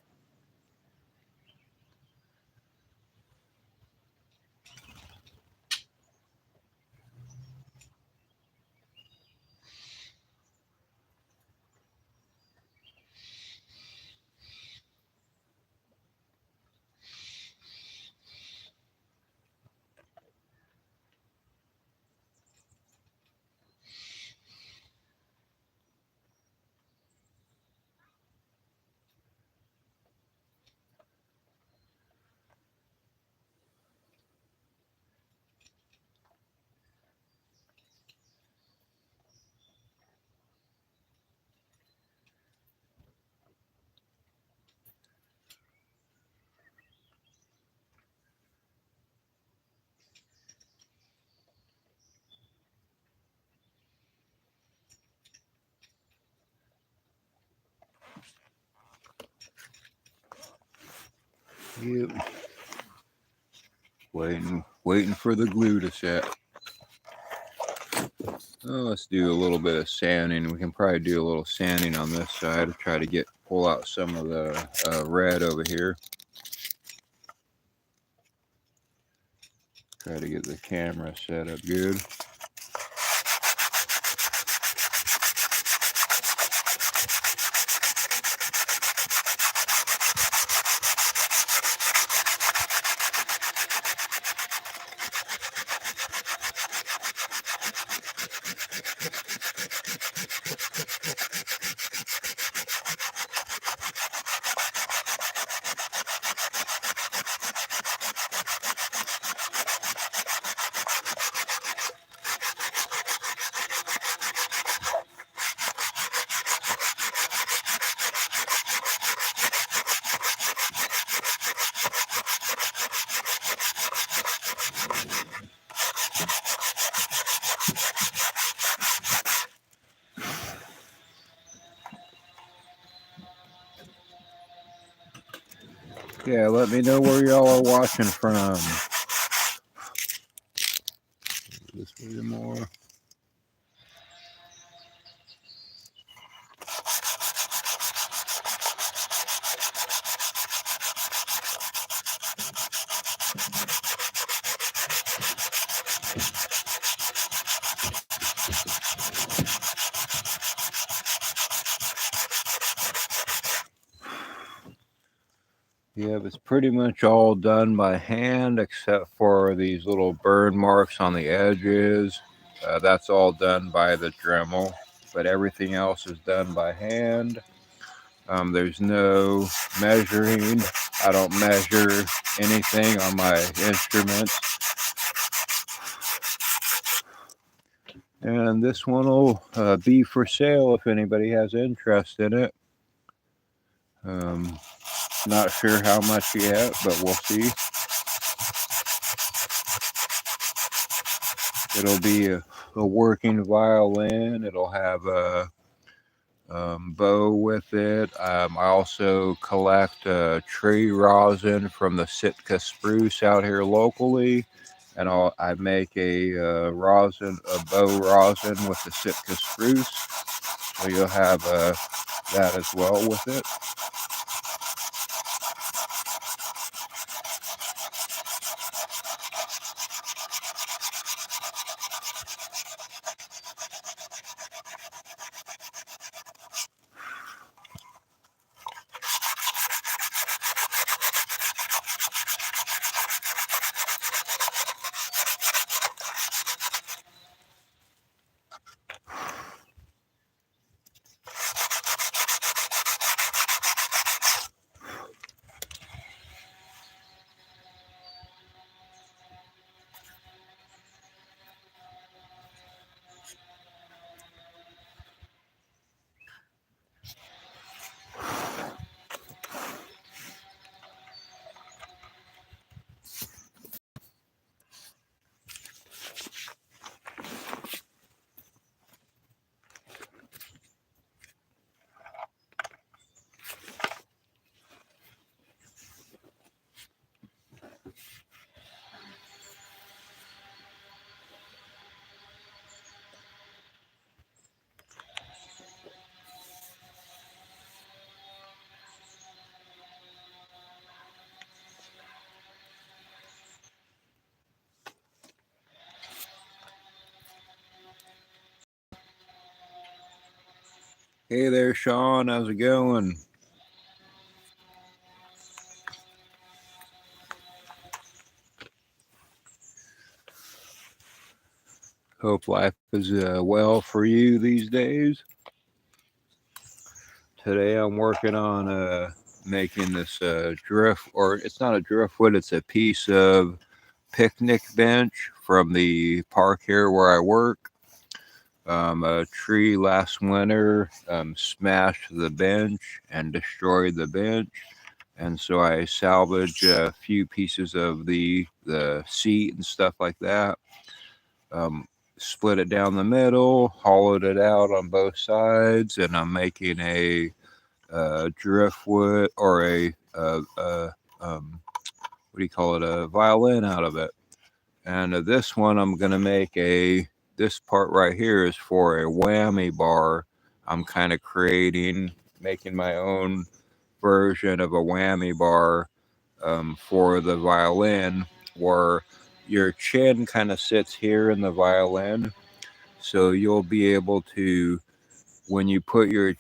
Yep. Waiting for the glue to set. Oh, let's do a little bit of sanding. We can probably do a little sanding on this side to try to pull out some of the red over here. Try to get the camera set up good. Yeah, let me know where y'all are watching from. This way more. Yeah, it's pretty much all done by hand except for these little burn marks on the edges. That's all done by the Dremel, but everything else is done by hand. There's no measuring. I don't measure anything on my instruments. And this one will be for sale if anybody has interest in it. Not sure how much yet, but we'll see. It'll be a working violin. It'll have a bow with it. I also collect tree rosin from the Sitka spruce out here locally, and I make a bow rosin with the Sitka spruce. So you'll have that as well with it. Hey there, Sean. How's it going? Hope life is well for you these days. Today I'm working on making this drift, or it's not a driftwood, it's a piece of picnic bench from the park here where I work. A tree last winter smashed the bench and destroyed the bench, and so I salvaged a few pieces of the seat and stuff like that. Split it down the middle, hollowed it out on both sides, and I'm making a driftwood or what do you call it? A violin out of it. And this one, I'm gonna make this part right here is for a whammy bar. I'm kind of making my own version of a whammy bar for the violin, where your chin kind of sits here in the violin. So you'll be able to, when you press your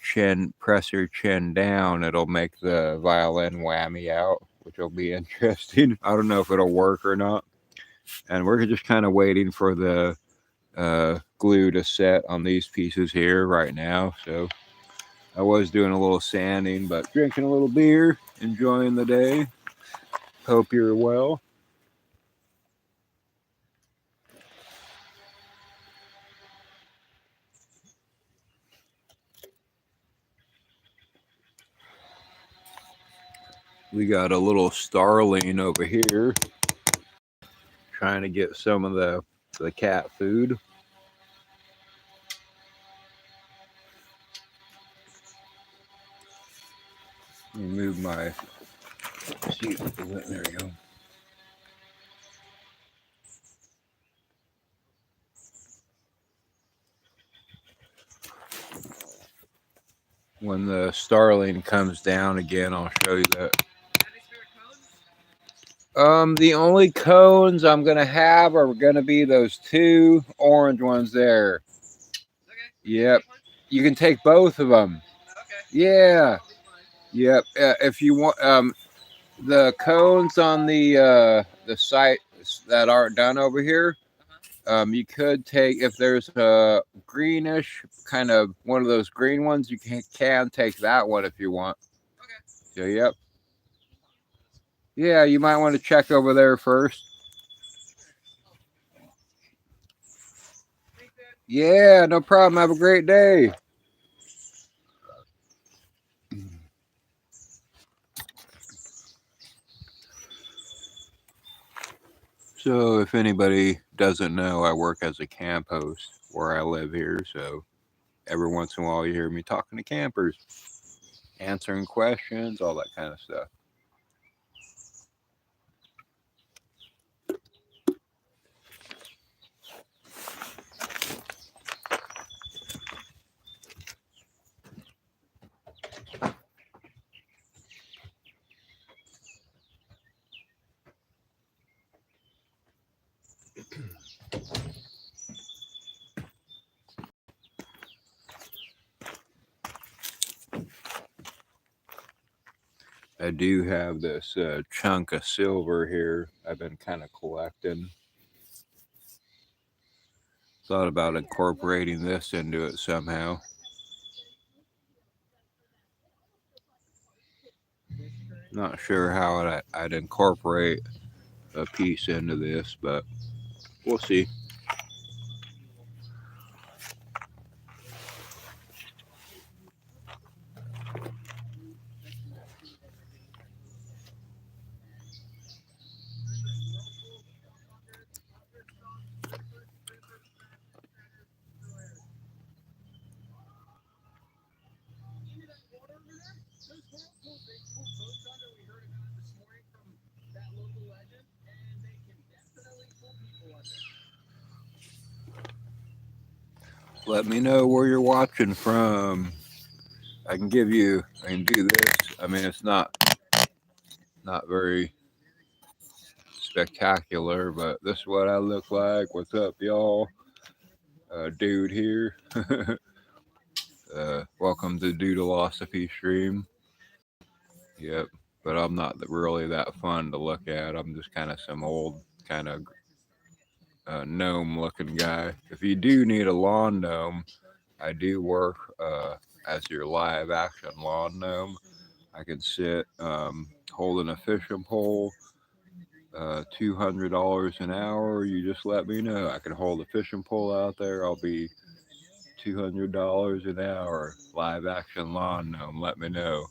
chin down, it'll make the violin whammy out, which will be interesting. I don't know if it'll work or not. And we're just kind of waiting for the glue to set on these pieces here right now. So I was doing a little sanding, but drinking a little beer, enjoying the day. Hope you're well. We got a little starling over here trying to get some of the cat food. Let me move my seat. There we go. When the starling comes down again, I'll show you that. The only cones I'm gonna have are gonna be those two orange ones there. Okay. Yep. You can take both of them. Okay. Yeah. Yep. If you want, the cones on the site that aren't done over here, you could take, if there's a greenish kind of one of those green ones, you can take that one if you want. Okay. So yep. Yeah, you might want to check over there first. Yeah, no problem. Have a great day. So if anybody doesn't know, I work as a camp host where I live here. So every once in a while you hear me talking to campers, answering questions, all that kind of stuff. I do have this chunk of silver here I've been kind of collecting. Thought about incorporating this into it somehow. Not sure how I'd incorporate a piece into this, but we'll see. Let me know where you're watching from. I can do this. I mean, it's not very spectacular, but this is what I look like. What's up, y'all? Dude here. Welcome to Doodleosophy stream. Yep, but I'm not really that fun to look at. I'm just kind of some old kind of gnome looking guy. If you do need a lawn gnome, I do work as your live action lawn gnome. I can sit holding a fishing pole, $200 an hour. You just let me know. I can hold a fishing pole out there. I'll be $200 an hour. Live action lawn gnome. Let me know.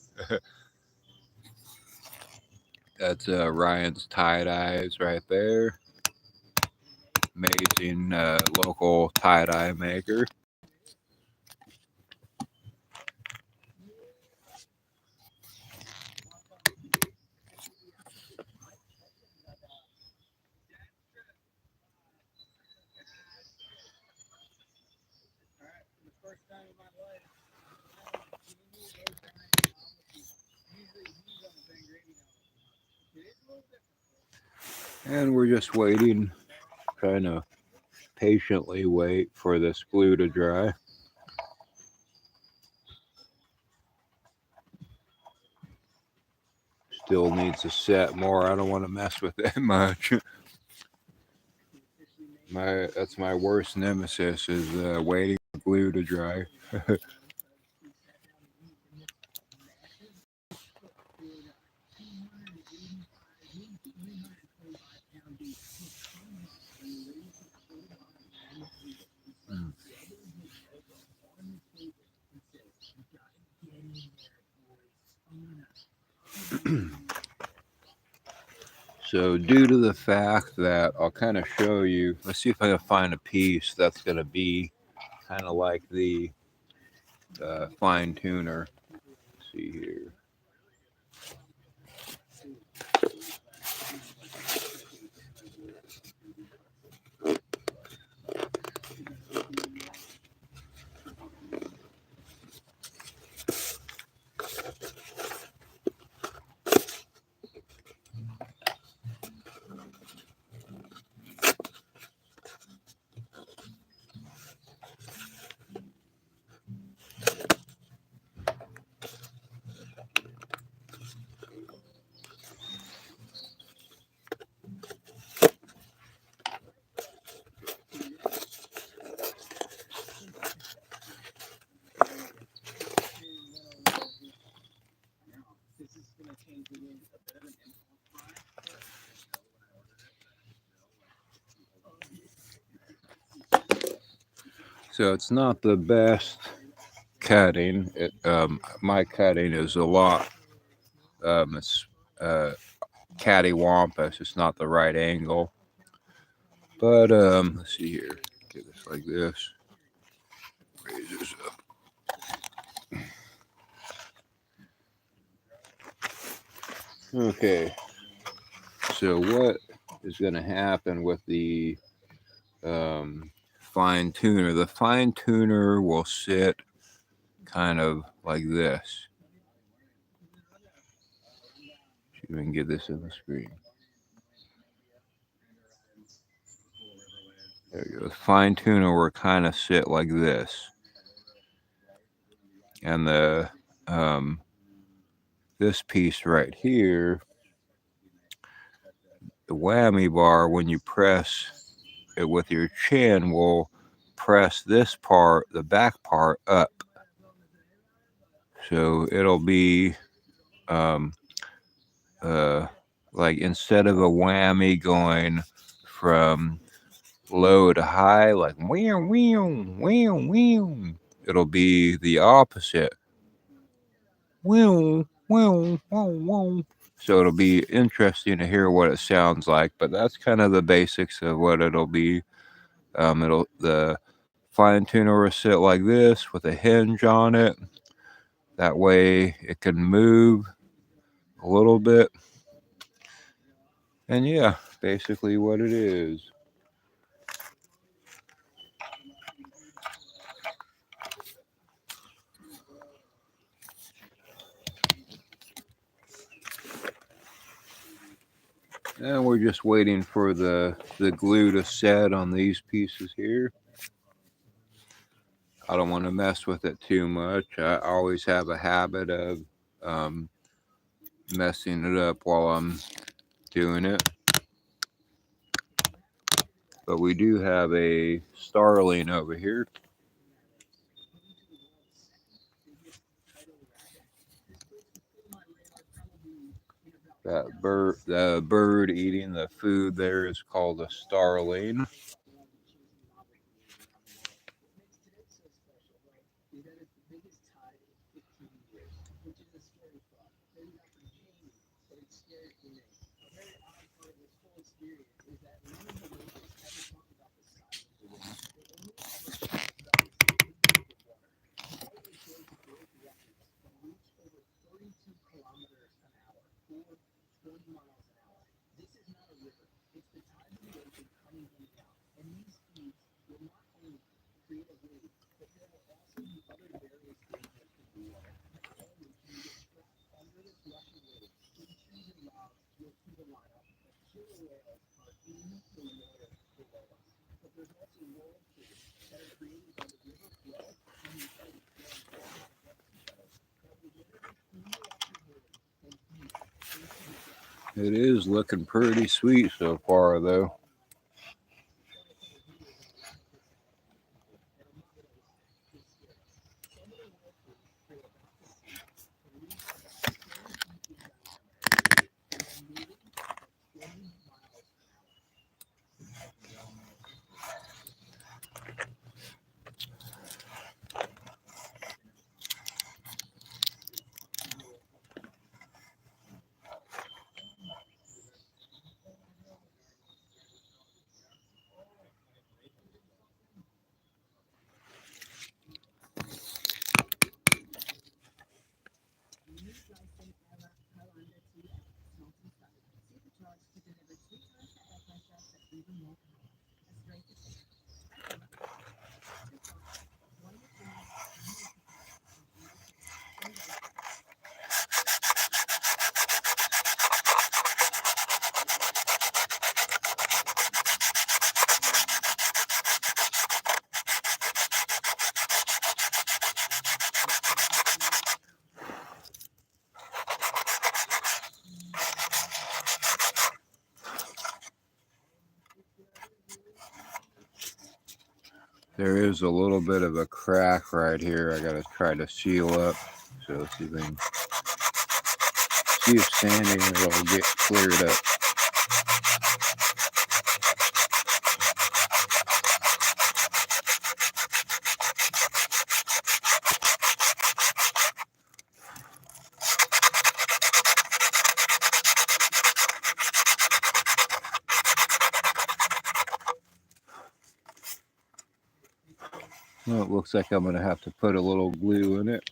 That's Ryan's tie dyes right there. Amazing local tie dye maker. And we're just waiting, trying to patiently wait for this glue to dry. Still needs to set more. I don't want to mess with that much. That's my worst nemesis is waiting for glue to dry. So due to the fact that I'll kind of show you, let's see if I can find a piece that's going to be kind of like the fine tuner. Let's see here. So it's not the best cutting. My cutting is a lot. It's cattywampus. It's not the right angle. But let's see here. Get this like this. Raise this up. Okay. So what is going to happen with the fine tuner? The fine tuner will sit kind of like this. See if we can get this in the screen. There you go. The fine tuner will kind of sit like this. And the this piece right here, the whammy bar, when you press it with your chin, will press this part, the back part, up. So it'll be like instead of a whammy going from low to high, like wow, wow, wow, wow, it'll be the opposite. Wow, wow, wow, wow. So it'll be interesting to hear what it sounds like, but that's kind of the basics of what it'll be. The fine tuner will sit like this with a hinge on it. That way it can move a little bit. And yeah, basically what it is. And we're just waiting for the glue to set on these pieces here. I don't want to mess with it too much. I always have a habit of messing it up while I'm doing it. But we do have a starling over here. The bird eating the food there is called a starling. It is looking pretty sweet so far, though. There is a little bit of a crack right here. I gotta try to seal up. So let's see if we can see if sanding it'll get cleared up. Well, it looks like I'm gonna have to put a little glue in it.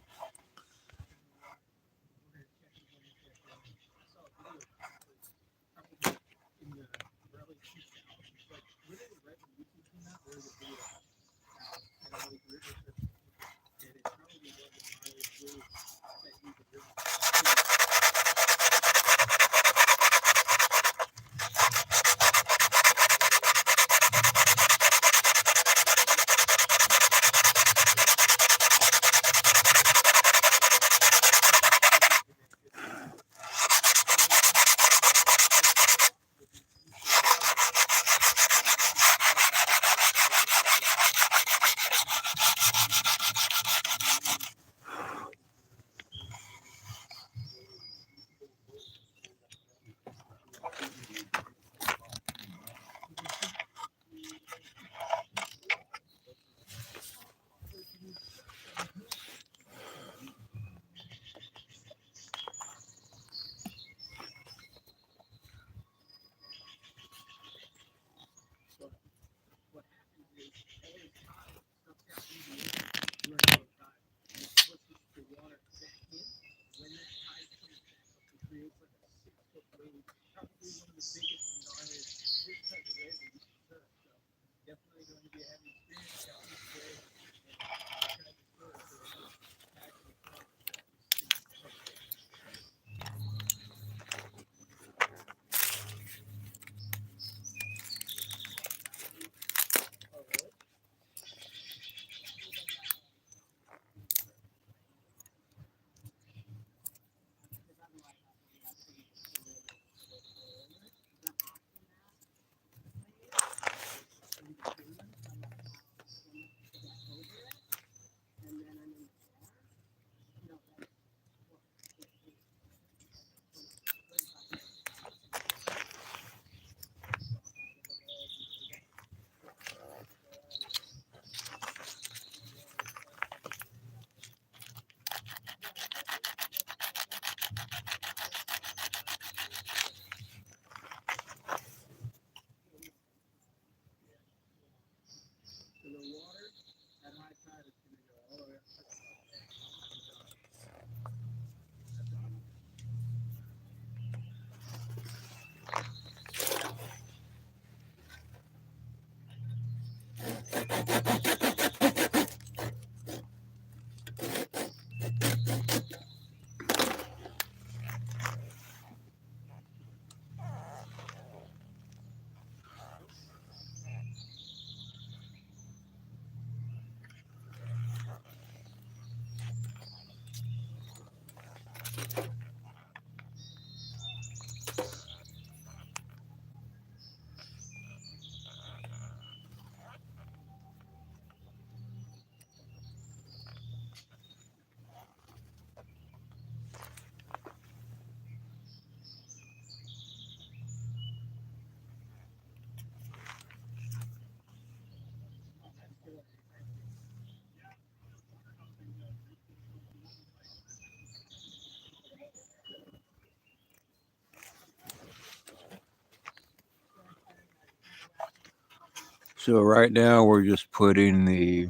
So right now we're just putting the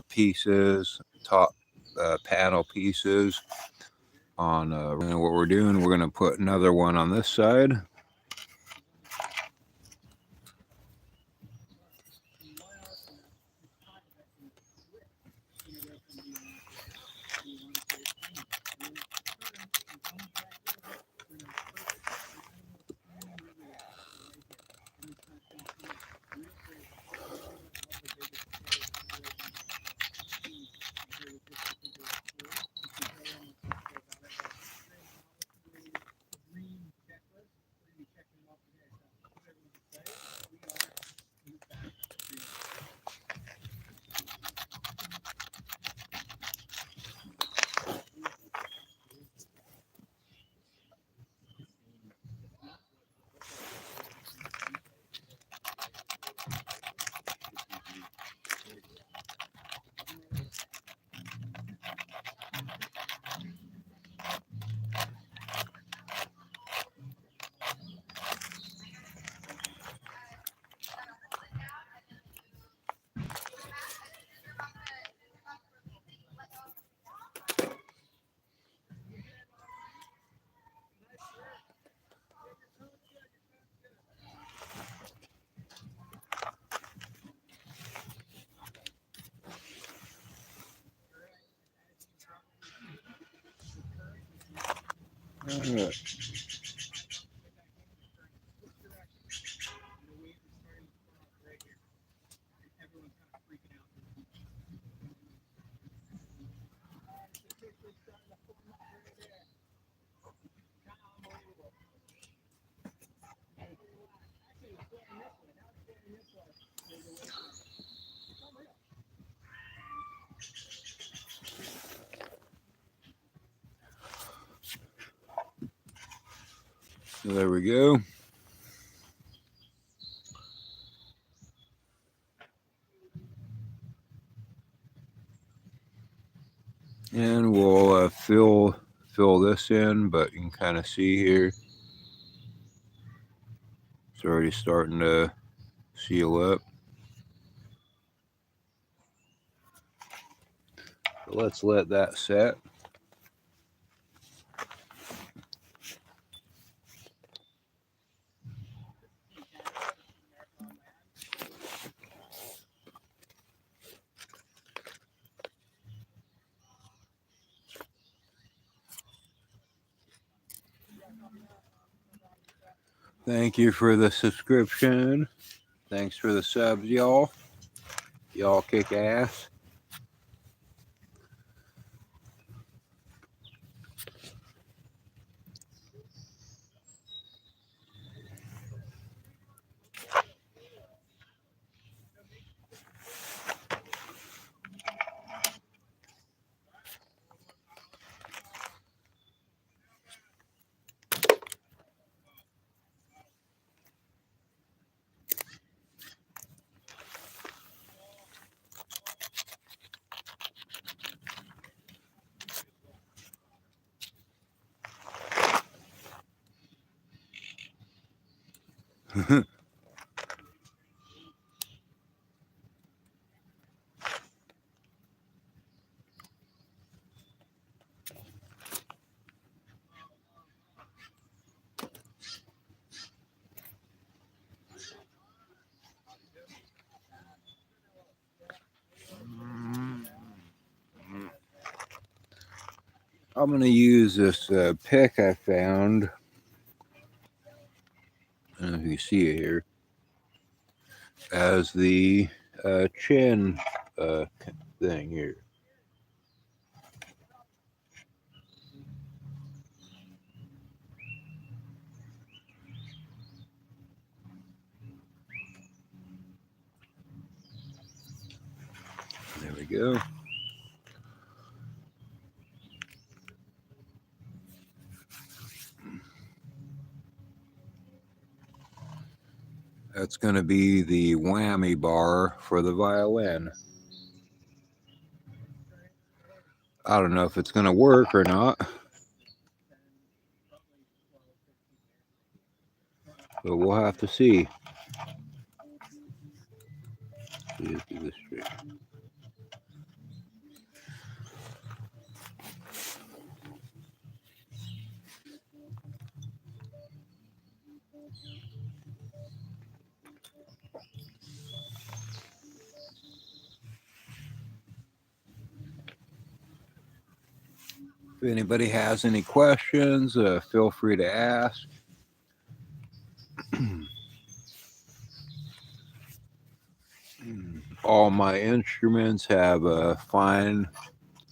pieces, top panel pieces on. And what we're doing, we're going to put another one on this side. All right. So there we go. And we'll fill this in, but you can kind of see here it's already starting to seal up. So let's let that set. Thank you for the subscription. Thanks for the subs, y'all. Y'all kick ass. I'm going to use this pick I found. I don't know if you see it here. As the chin thing here. There we go. That's going to be the whammy bar for the violin. I don't know if it's going to work or not, but we'll have to see. See if this straight. If anybody has any questions, feel free to ask. All my instruments have the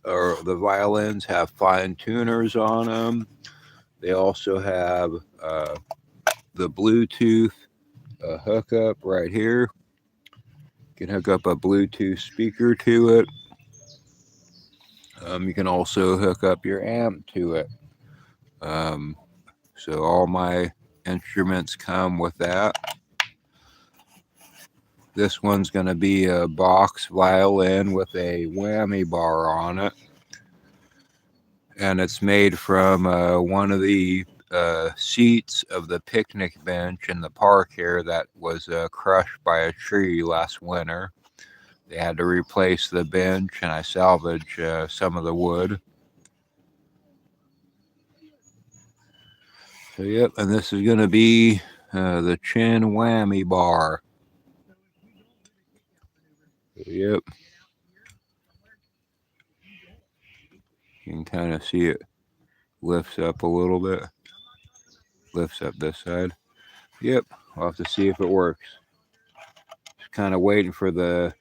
violins have fine tuners on them. They also have the Bluetooth hookup right here. You can hook up a Bluetooth speaker to it. You can also hook up your amp to it. So all my instruments come with that. This one's going to be a box violin with a whammy bar on it. And it's made from one of the seats of the picnic bench in the park here that was crushed by a tree last winter. They had to replace the bench, and I salvaged some of the wood. So, yep, and this is going to be the chin whammy bar. Yep. You can kind of see it lifts up a little bit. Lifts up this side. Yep, we'll have to see if it works. Just kind of waiting for the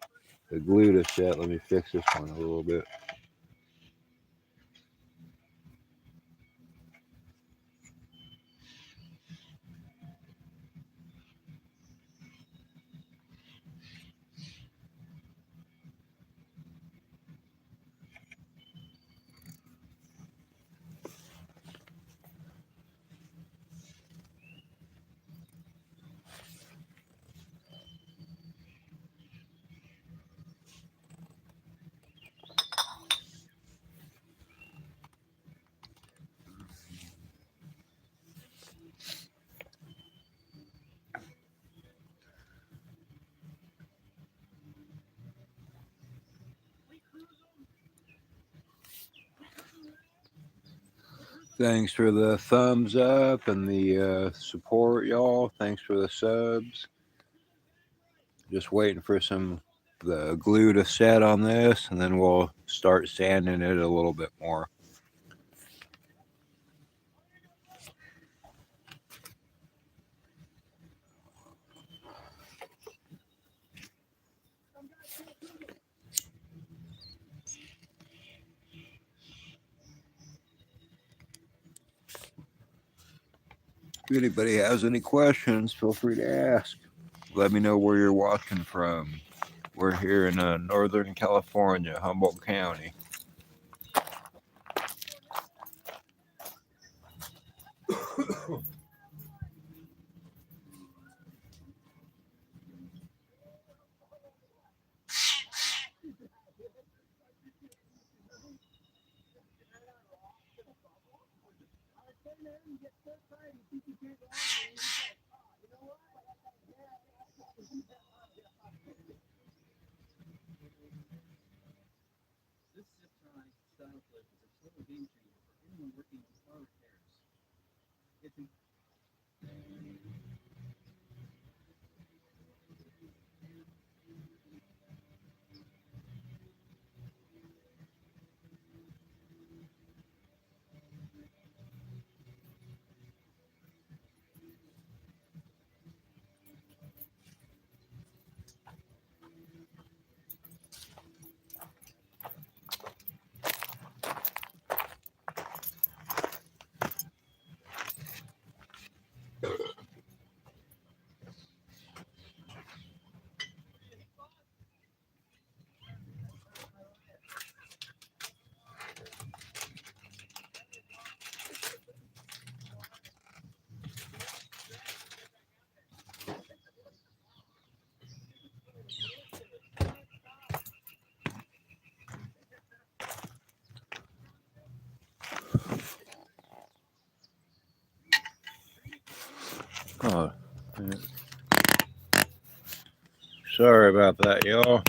glue to set. Let me fix this one a little bit. Thanks for the thumbs up and the support, y'all. Thanks for the subs. Just waiting for the glue to set on this, and then we'll start sanding it a little bit more. If anybody has any questions, feel free to ask. Let me know where you're watching from. We're here in Northern California, Humboldt County. Oh, sorry about that, y'all.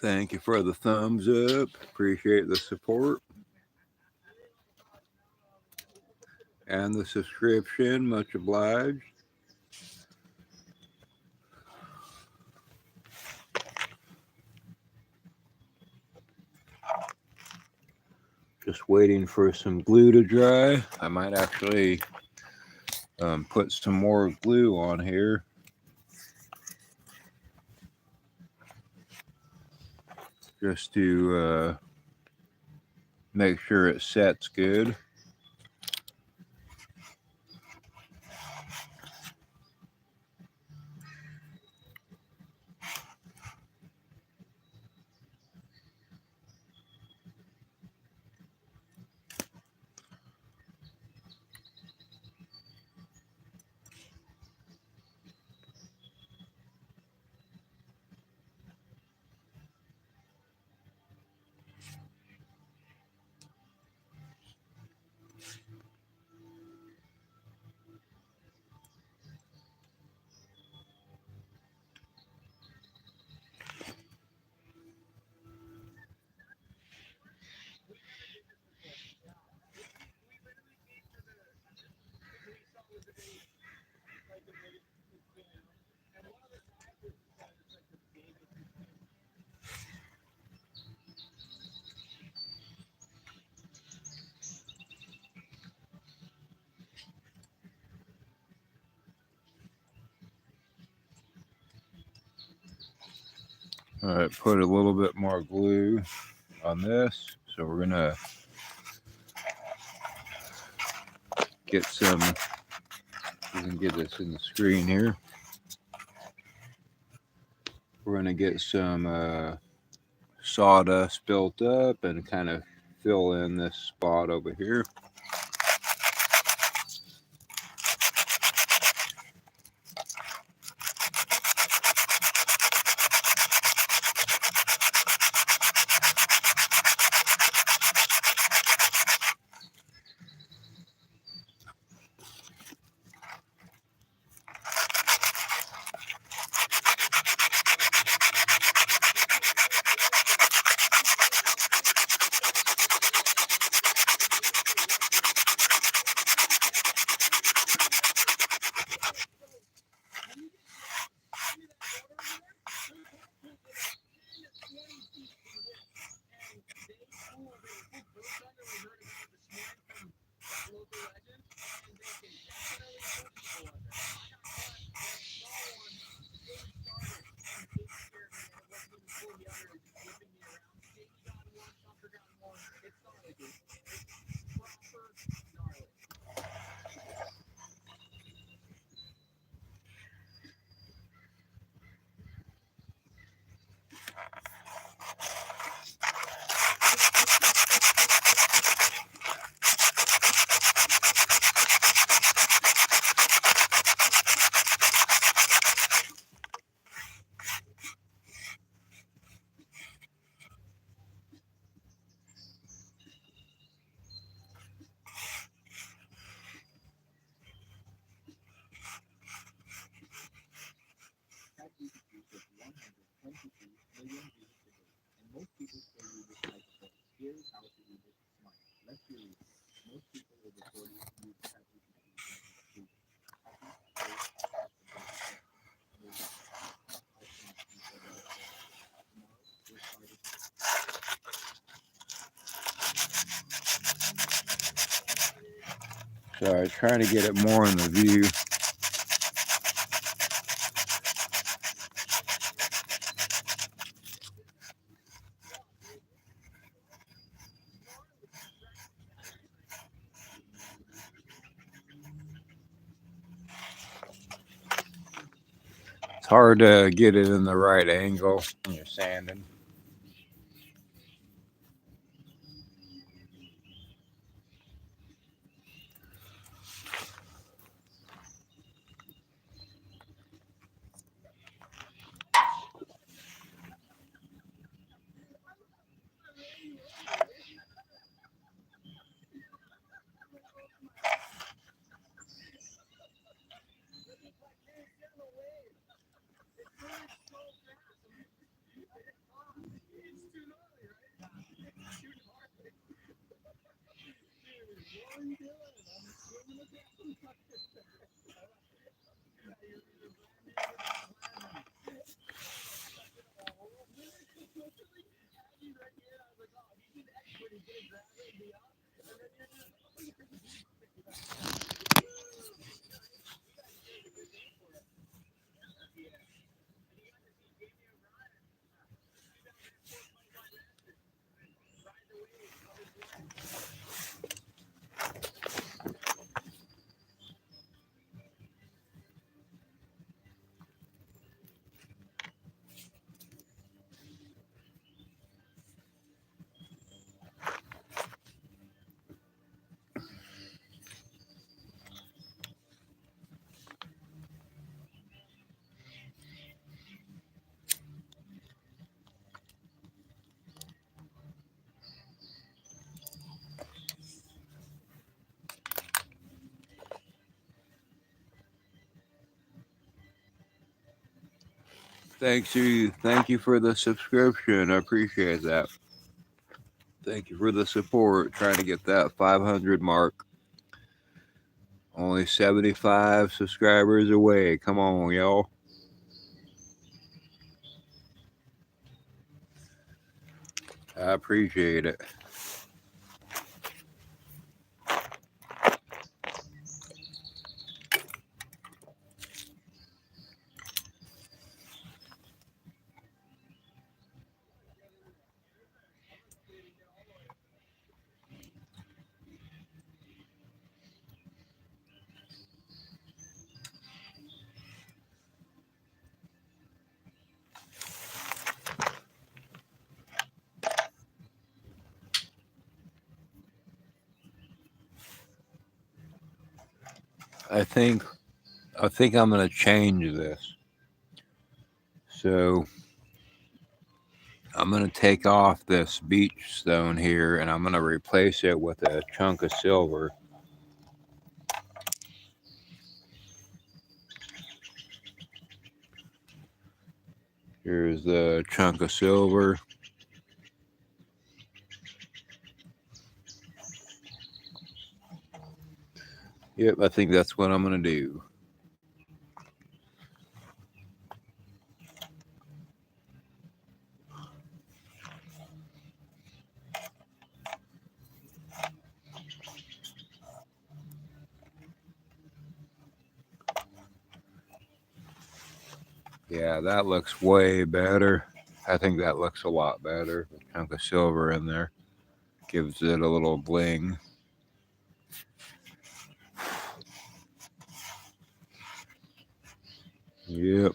Thank you for the thumbs up. Appreciate the support and the subscription. Much obliged. Just waiting for some glue to dry. I might actually put some more glue on here. Just to make sure it sets good. All right, put a little bit more glue on this. So we're gonna get some, you can get this in the screen here. We're gonna get some sawdust built up and kind of fill in this spot over here. Sorry, trying to get it more in the view. hard to get it in the right angle when you're sanding. Thank you for the subscription. I appreciate that. Thank you for the support. Trying to get that 500 mark. Only 75 subscribers away. Come on, y'all. I appreciate it. I think I'm gonna change this. So I'm gonna take off this beach stone here and I'm gonna replace it with a chunk of silver. Here's the chunk of silver. Yep, I think that's what I'm gonna do. Yeah, that looks way better. I think that looks a lot better. A chunk of silver in there gives it a little bling. Yep.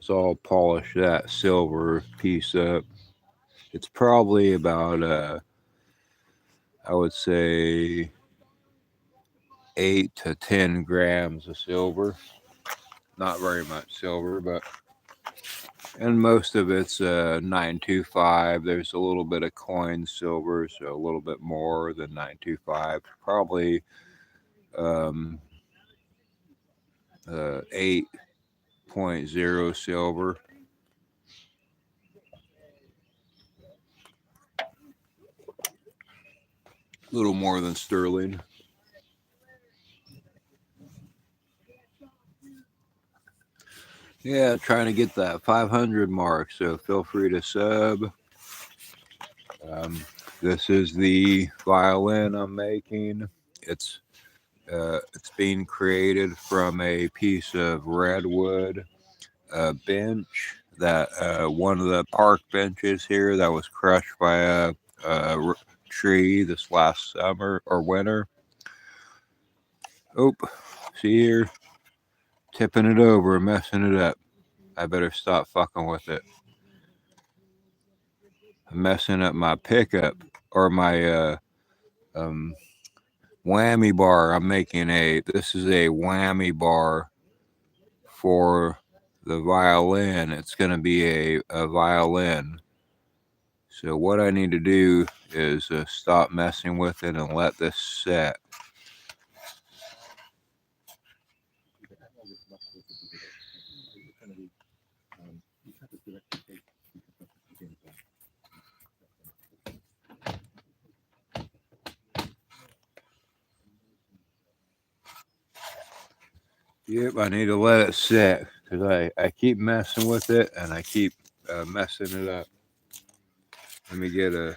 So I'll polish that silver piece up. It's probably about I would say 8 to 10 grams of silver. Not very much silver, but and most of it's 925. There's a little bit of coin silver, so a little bit more than 925. Probably 8.0 silver. A little more than sterling. Yeah, trying to get that 500 mark. So feel free to sub. This is the violin I'm making. It's being created from a piece of redwood bench that one of the park benches here that was crushed by a tree this last summer or winter. Oh, see here. tipping it over and messing it up. I better stop fucking with it. I'm messing up my pickup or my whammy bar. I'm making this is a whammy bar for the violin. It's going to be a violin. So what I need to do is stop messing with it and let this set. Yep, I need to let it set because I keep messing with it and I keep messing it up. Let me get a...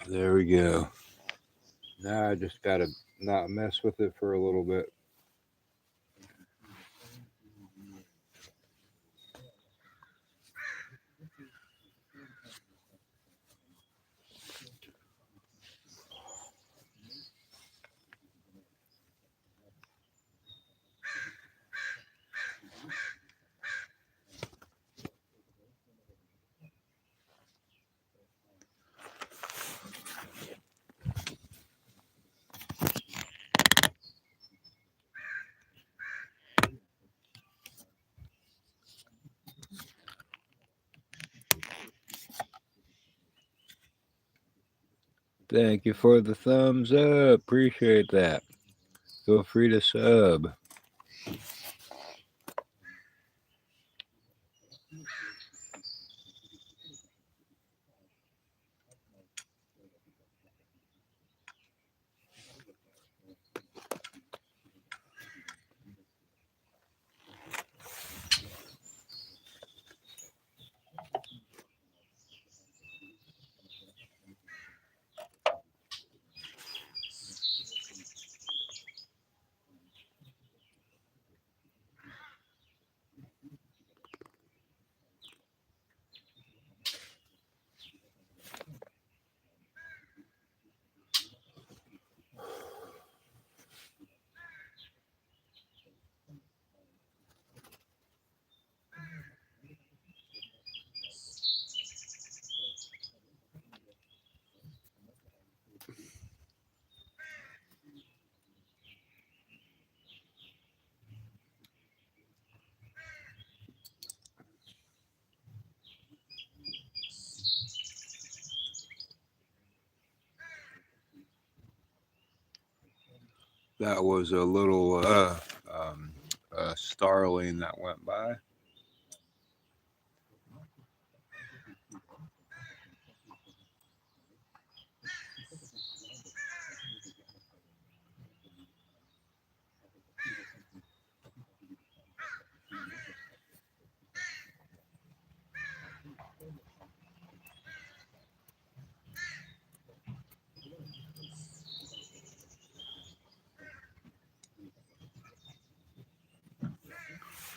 There we go. Now I just got to not mess with it for a little bit. Thank you for the thumbs up. Appreciate that. Feel free to sub. That was a little starling that went by.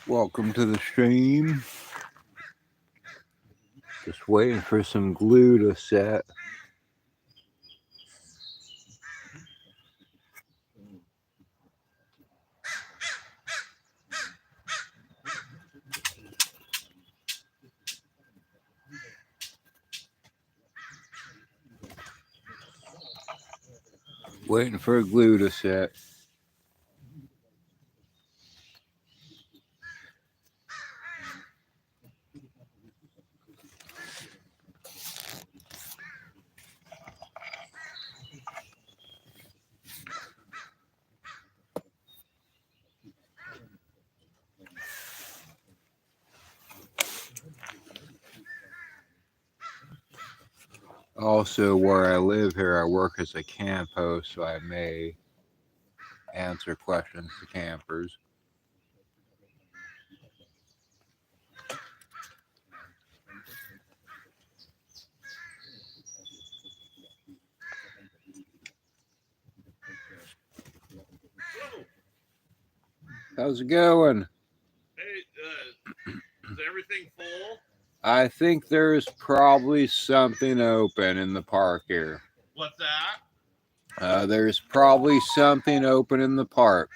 Welcome to the stream. Just waiting for some glue to set. Waiting for glue to set. Also, where I live here, I work as a camp host, so I may answer questions to campers. How's it going? Hey, is everything full? I think there's probably something open in the park here. What's that? There's probably something open in the park.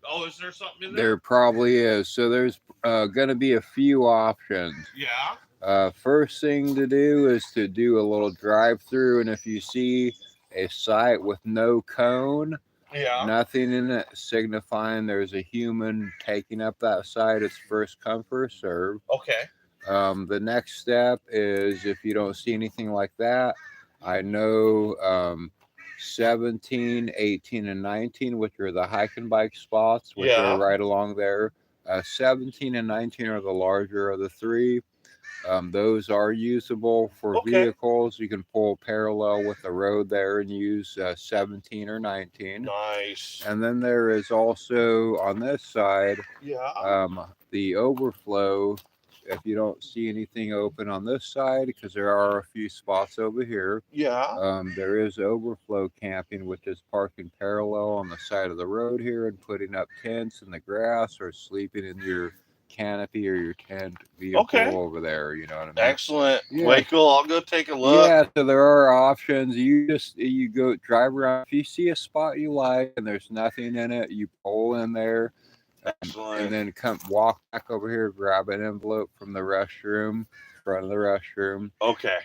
Oh, is there something in There there? probably is. So there's going to be a few options. Yeah. First thing to do is to do a little drive-through, and if you see a site with no cone, Yeah. nothing in it signifying there's a human taking up that site, it's first come, first serve. Okay. The next step is if you don't see anything like that, I know 17, 18, and 19, which are the hike and bike spots, which Yeah. are right along there. 17 and 19 are the larger of the three. Those are usable for Okay. vehicles. You can pull parallel with the road there and use 17 or 19. Nice. And then there is also on this side Yeah. the overflow. If you don't see anything open on this side, because there are a few spots over here, Yeah. there is overflow camping, which is parking parallel on the side of the road here and putting up tents in the grass or sleeping in your canopy or your tent vehicle Okay. over there. You know what I mean? Excellent. Yeah. Way cool. I'll go take a look. Yeah, so there are options. You go drive around. If you see a spot you like and there's nothing in it, you pull in there. Excellent. And then come walk back over here, grab an envelope from the restroom, front of the restroom, Okay.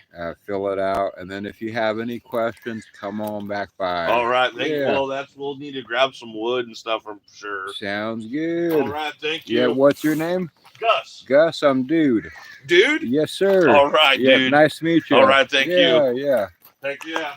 fill it out, and then if you have any questions, come on back by. All right. Thank you. Yeah. Well, we'll need to grab some wood and stuff for sure. Sounds good. All right. Thank you. Yeah, what's your name? Gus. Gus, I'm Dude. Dude? Yes, sir. All right, Yeah, dude. nice to meet you. All right. Thank you. Yeah, yeah. Heck yeah.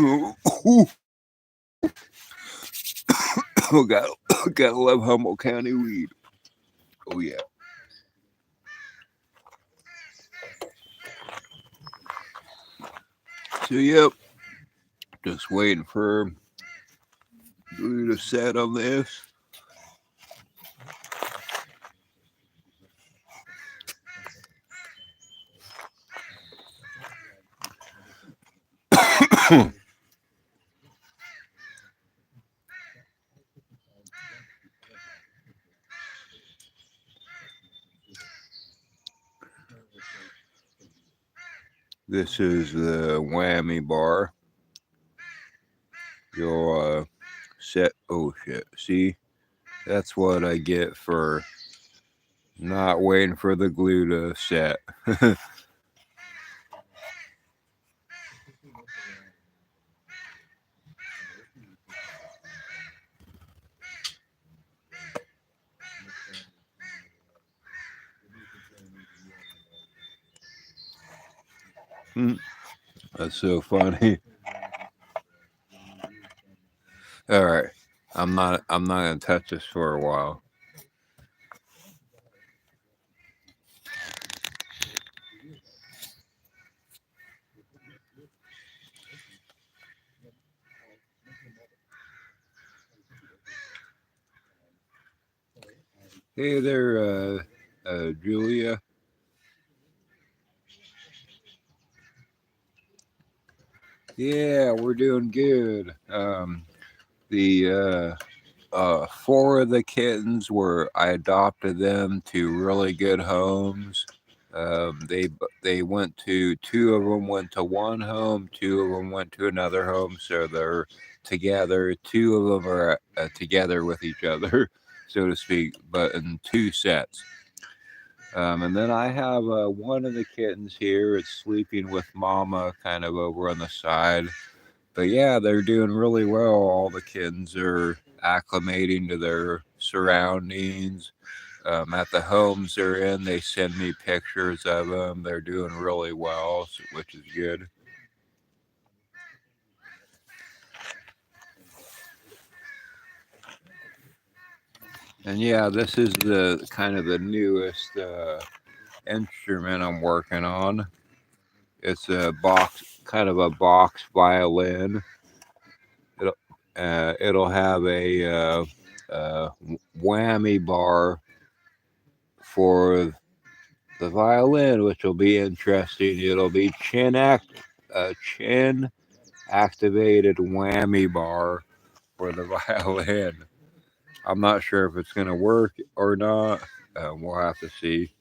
Oh, gotta love Humboldt County weed. Oh yeah. So yep, just waiting for glue to set on this. This is the whammy bar. You'll set. Oh shit! See, that's what I get for not waiting for the glue to set. That's so funny. All right. I'm not gonna touch this for a while. Hey there, Julia. Yeah, we're doing good. The four of the kittens were I adopted them to really good homes. They went to two of them went to one home, two of them went to another home, so they're together. Two of them are together with each other, so to speak, but in two sets. And then I have one of the kittens here. It's sleeping with Mama, kind of over on the side. But yeah, they're doing really well. All the kittens are acclimating to their surroundings. At the homes they're in, they send me pictures of them. They're doing really well, which is good. And yeah, this is the kind of the newest instrument I'm working on. It's a box, kind of a box violin. It'll have a whammy bar for the violin, which will be interesting. It'll be chin activated whammy bar for the violin. I'm not sure if it's gonna work or not. We'll have to see.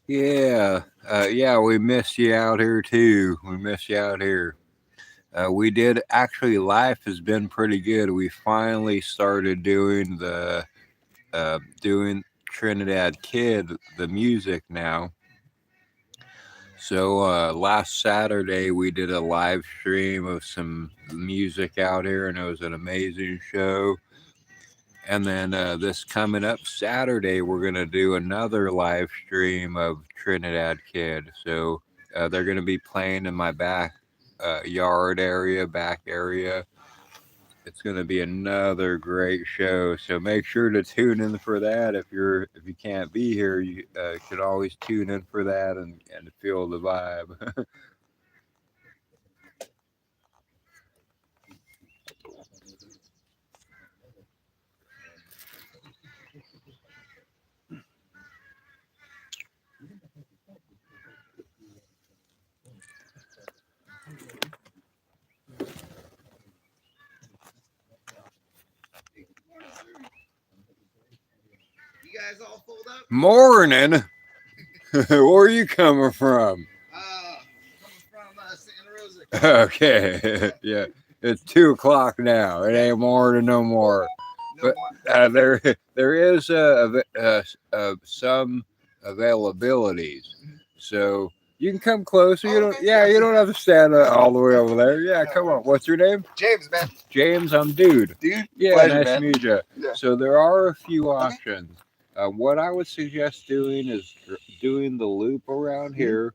Yeah, yeah, we missed you out here too. We missed you out here. We did actually. Life has been pretty good. We finally started doing Trinidad Kid the music now. So last Saturday we did a live stream of some music out here, and it was an amazing show. And then this coming up Saturday, we're gonna do another live stream of Trinidad Kid. So they're gonna be playing in my back yard area, back area. It's gonna be another great show. So make sure to tune in for that. If you can't be here, you can always tune in for that and feel the vibe. You guys all fold up? Morning. Where are you coming from? Coming from Santa Rosa. Okay. Yeah. It's 2 o'clock now. It ain't morning no more. No But more. there is some availabilities, so you can come closer. You don't. Okay, Yeah, yeah. you don't have to stand all the way over there. Yeah, come on. What's your name? James, man. James. I'm Dude. Dude, Yeah, pleasure, nice man. to meet you. Yeah. So there are a few options. What I would suggest doing is doing the loop around here.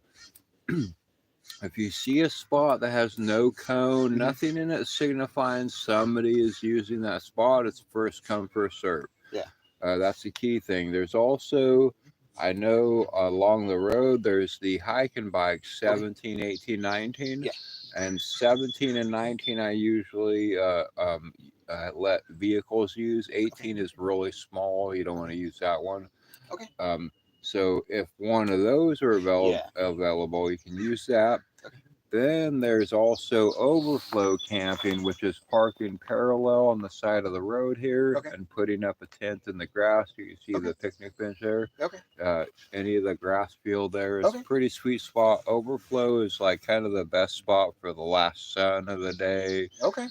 If you see a spot that has no cone, nothing in it signifying somebody is using that spot, it's first come, first serve. Yeah. That's the key thing. There's also, I know along the road, there's the hike and bike 17, 18, 19. Yeah. And 17 and 19, I usually let vehicles use. 18 is really small. You don't want to use that one. Okay. So if one of those are Yeah. available, you can use that. Okay. Then there's also overflow camping, which is parking parallel on the side of the road here Okay. and putting up a tent in the grass. You can see Okay. the picnic bench there. Okay. Any of the grass field there is Okay. a pretty sweet spot. Overflow is like kind of the best spot for the last sun of the day. Okay.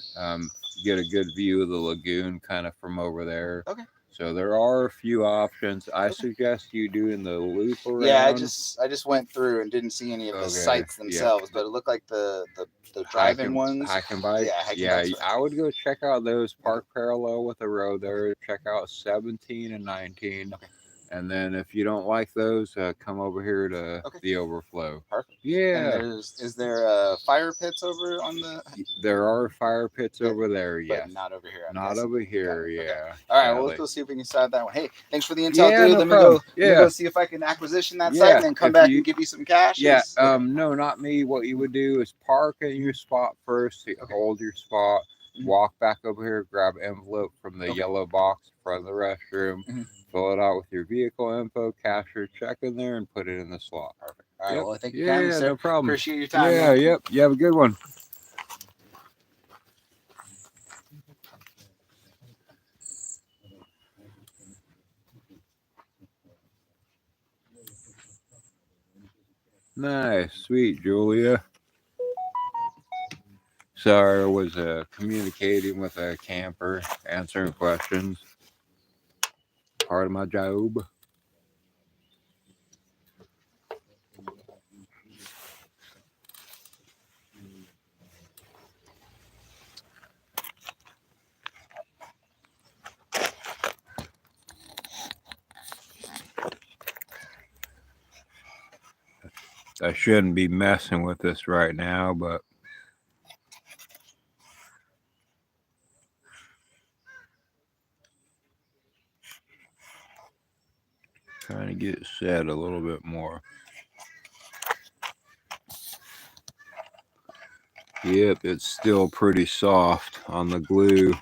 Get a good view of the lagoon kind of from over there. Okay. So there are a few options. I Okay. suggest you doing the loop around. Yeah, I just went through and didn't see any of the Okay, sites yeah. themselves, but it looked like the driving ones. Hiking bike. Yeah, hiking Yeah, bikes. I would go check out those park parallel with the road there. Check out 17 and 19. Okay. And then if you don't like those, come over here to Okay. the overflow. Perfect. Yeah. And is there fire pits over on the? There are fire pits Okay. over there, But yes. not over here. I'm Not guessing. over here, Got it. Okay. yeah. All right, well, let's sadly. go see if we can start that one. Hey, thanks for the intel, Yeah, dude. no let me problem. go see if I can acquisition that site Yeah, and then come if back you- and give you some cash. Yeah, Okay. no, not me. What you would do is park at your spot first, hold your spot, Mhm. walk back over here, grab an envelope from the Okay. yellow box in front of the restroom, Mhm. fill it out with your vehicle info, cash your check in there, and put it in the slot. Perfect. All right, Yep. well, thank you, Yeah, kindly, sir. no problem. Appreciate your time. Yeah, man. yep. You have a good one. Nice, sweet, Julia. Sorry, I was communicating with a camper, answering questions. Part of my job. I shouldn't be messing with this right now, but trying to get it set a little bit more. Yep, it's still pretty soft on the glue,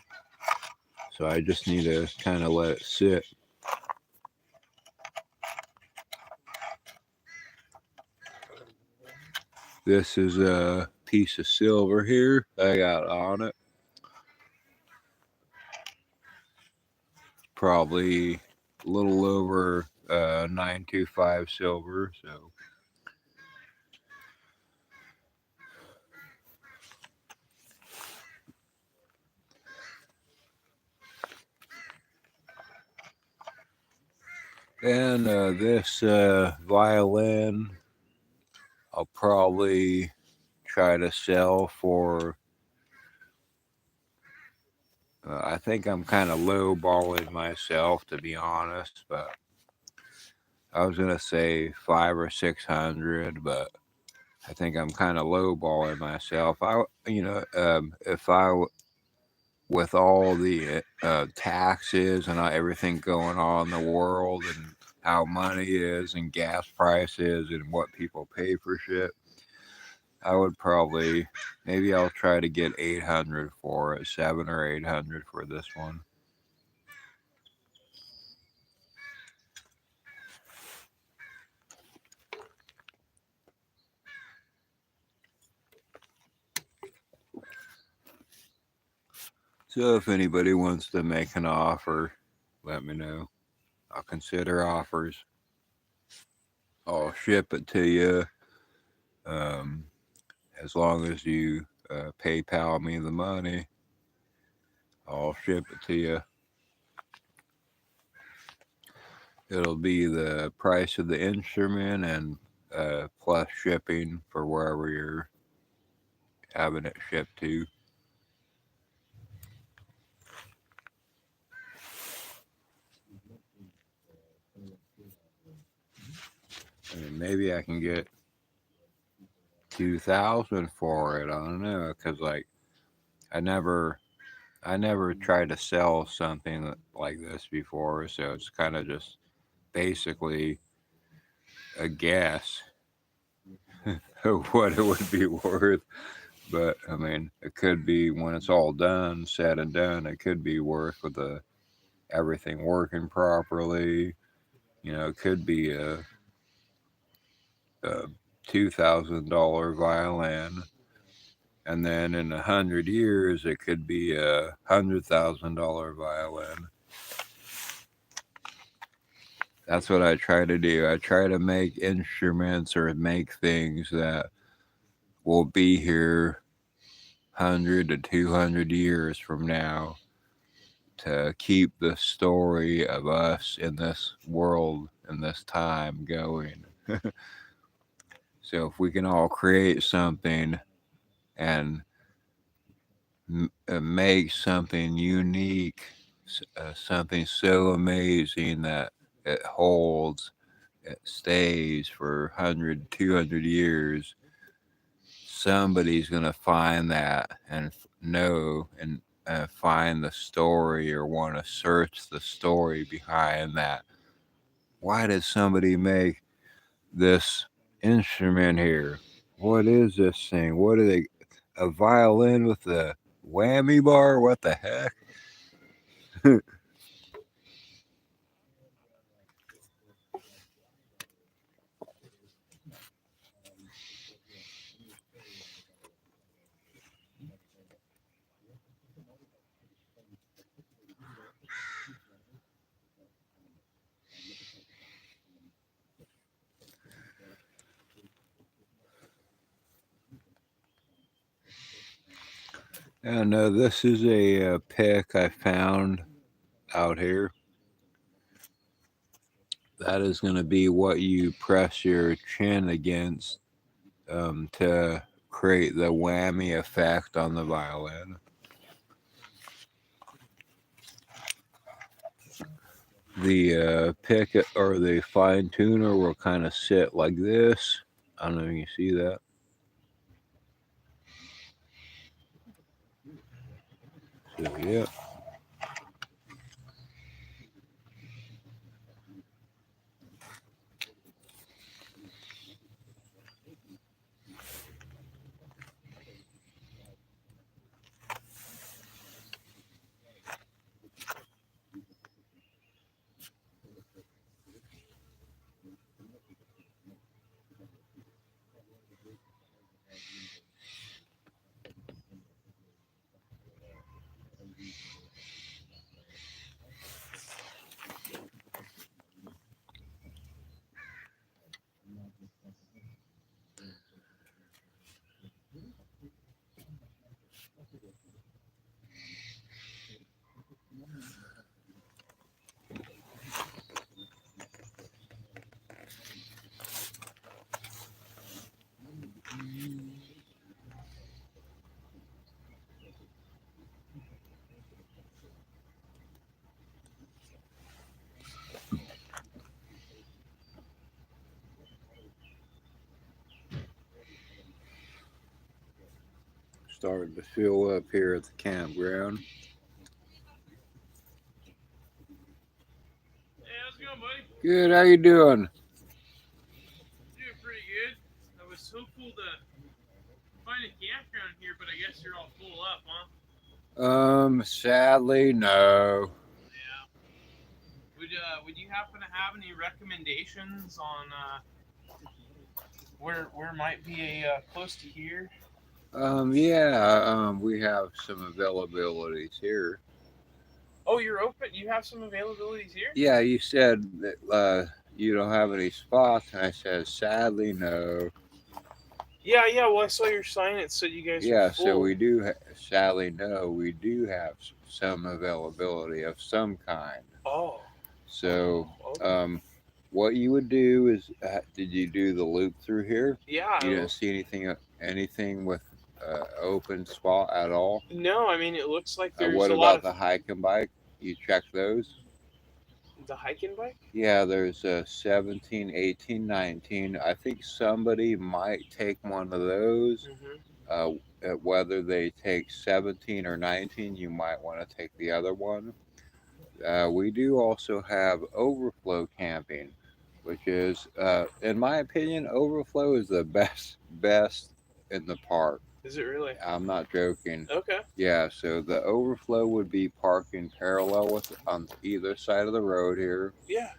so I just need to kind of let it sit. This is a piece of silver here I got on it. Probably a little over 925 silver, so. And this violin, I'll probably try to sell for. I think I'm kind of lowballing myself, to be honest, but I was gonna say 500 or 600, but I think I'm kind of lowballing myself. If I with all the taxes and everything going on in the world and how money is and gas prices and what people pay for shit, I would probably, maybe I'll try to get 800 for it, 700 or 800 for this one. So if anybody wants to make an offer, let me know. I'll consider offers. I'll ship it to you, as long as you PayPal me the money. I'll ship it to you. It'll be the price of the instrument and plus shipping for wherever you're having it shipped to. I mean, maybe I can get 2,000 for it. I don't know, cause like I never tried to sell something like this before, so it's kind of just basically a guess of what it would be worth. But I mean, it could be when it's all done, said and done, it could be worth with everything working properly. You know, it could be a $2,000 violin, and then in 100 years it could be a $100,000 violin. That's what I try to do. I try to make instruments or make things that will be here 100 to 200 years from now, to keep the story of us in this world and this time going. So if we can all create something and make something unique, something so amazing that it holds, it stays for 100, 200 years, somebody's going to find that and know and find the story or want to search the story behind that. Why did somebody make this instrument here? What is this thing? What are they? A violin with a whammy bar? What the heck? And this is a pick I found out here. That is going to be what you press your chin against to create the whammy effect on the violin. The pick or the fine tuner will kind of sit like this. I don't know if you see that. So, yeah. Starting to fill up here at the campground. Hey, how's it going, buddy? Good, how you doing? Doing pretty good. I was hopeful to find a campground here, but I guess you're all full up, huh? Sadly, no. Yeah. Would you happen to have any recommendations on where might be a close to here? Yeah, we have some availabilities here. Oh, you're open. You have some availabilities here. Yeah, you said that you don't have any spots, and I said, sadly, no. Yeah. Well, I saw your sign. It said you guys Yeah, were full. so we do, sadly, no, we do have some availability of some kind. Oh. So, Okay. what you would do is, did you do the loop through here? Yeah. You didn't see anything with open spot at all? No, I mean it looks like there's What a lot about of the hike and bike? You checked those? the hiking bike. Yeah, there's 17, 18, 19. I think somebody might take one of those. Mm-hmm. Whether they take 17 or 19, you might want to take the other one. We do also have overflow camping, which is, in my opinion, overflow is the best in the park. Is it really? I'm not joking. Okay. Yeah, so the overflow would be parking parallel with on either side of the road here. Yeah.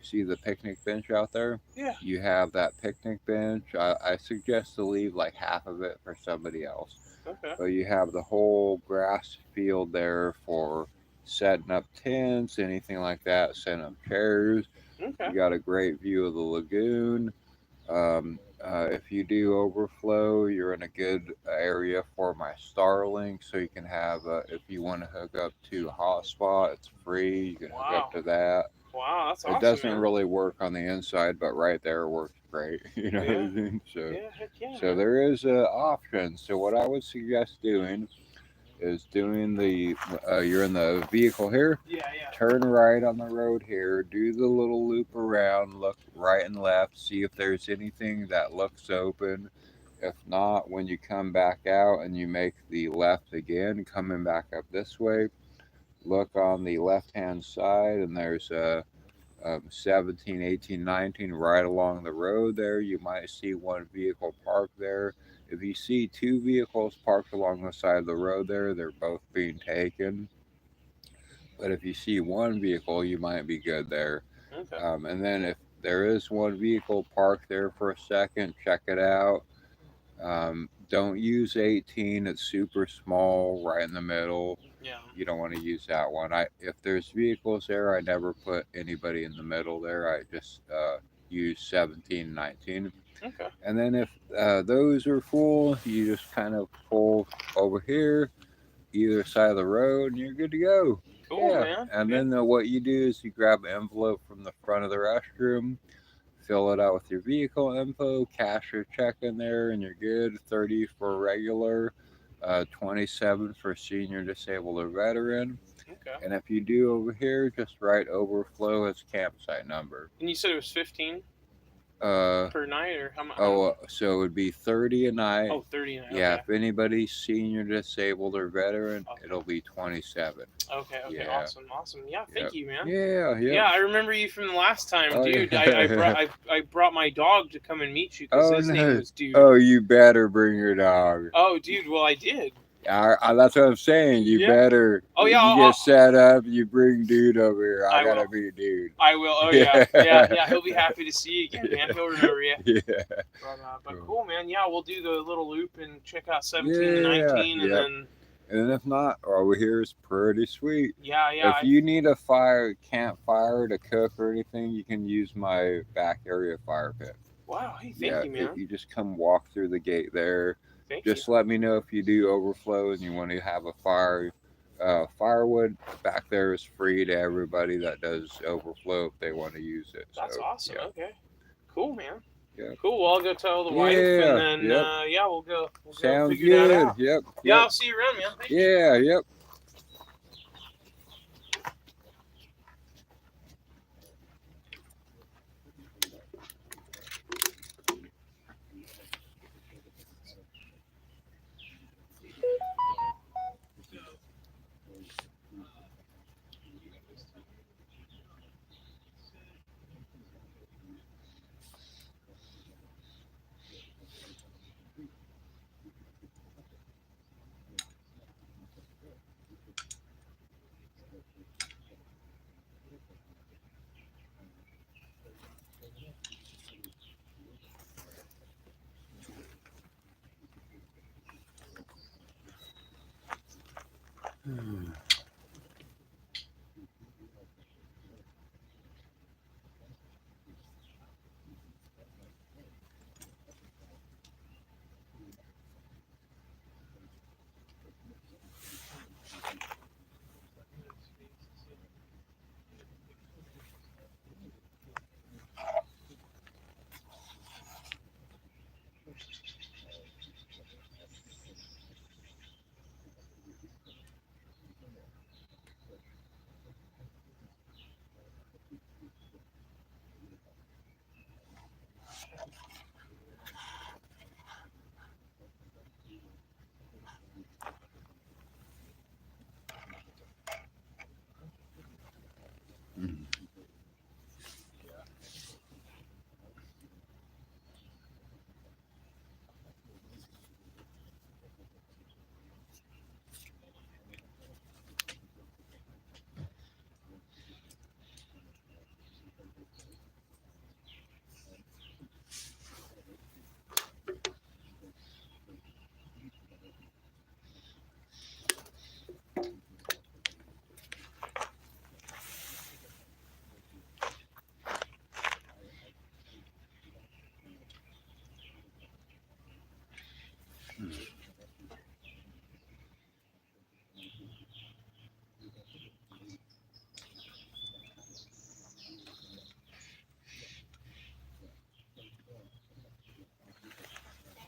see the picnic bench out there? Yeah. You have that picnic bench. I suggest to leave like half of it for somebody else. Okay. But you have the whole grass field there for setting up tents, anything like that, setting up chairs. Okay. You got a great view of the lagoon. If you do overflow, you're in a good area for my Starlink, so you can have, if you want to hook up to a hotspot, it's free. You can hook Wow. up to that. Wow, that's It awesome, doesn't man. really work on the inside, but right there works great. You know what I Yeah. mean? So, Yeah, heck yeah, so man. there is options. So what I would suggest doing is doing the you're in the vehicle here, Yeah, yeah. turn right on the road here, do the little loop around, look right and left, see if there's anything that looks open. If not, when you come back out and you make the left again, coming back up this way, look on the left hand side and there's 17, 18, 19 right along the road there. You might see one vehicle parked there. If you see two vehicles parked along the side of the road there, they're both being taken. But if you see one vehicle, you might be good there. Okay. And then if there is one vehicle parked there for a second, check it out. Don't use 18. It's super small, right in the middle. Yeah. You don't want to use that one. If there's vehicles there, I never put anybody in the middle there. I just use 17, 19. Okay. And then if those are full, you just kind of pull over here, either side of the road, and you're good to go. Cool, Yeah. man. And Yeah. then what you do is you grab an envelope from the front of the restroom, fill it out with your vehicle info, cash your check in there, and you're good. 30 for regular, 27 for senior, disabled, or veteran. Okay. And if you do over here, just write overflow as campsite number. And you said it was 15 Uh, per night, or how much? so it would be 30 a night. Oh, 30 a night. Yeah, Okay. if anybody's senior, disabled, or veteran, Okay. it'll be 27. Okay. Yeah. Awesome. Yeah. Thank you, man. Yeah, yeah. Yeah, I remember you from the last time, Oh, dude. yeah. I brought my dog to come and meet you because Oh, his no. name was Dude. Oh, you better bring your dog. Oh, dude. Well, I did. That's what I'm saying. You Yeah. better. Oh, yeah, You I'll- get set up. You bring Dude over here. I I gotta will. be Dude. I will. Oh yeah. Yeah. He'll be happy to see you again, man. He'll remember you. Yeah. But cool, man. Yeah, we'll do the little loop and check out 17 Yeah, and 19, and yep. then And if not, over here is pretty sweet. yeah. If you need a campfire to cook or anything, you can use my back area fire pit. Wow. Hey, thank you, man. You just come walk through the gate there. Thank Just let me know if you do overflow and you want to have a fire. Firewood back there is free to everybody that does overflow if they want to use it. That's So, awesome. yeah. Okay. Cool, man. Yeah. Cool. Well, I'll go tell the wife, Yeah, and then yep. we'll go Sounds figure that good. out. Yep. Yeah, Yep. I'll see you around, man. Thank you. Yeah. Yep.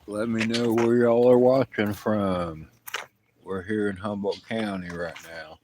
Let me know where y'all are watching from. We're here in Humboldt County right now.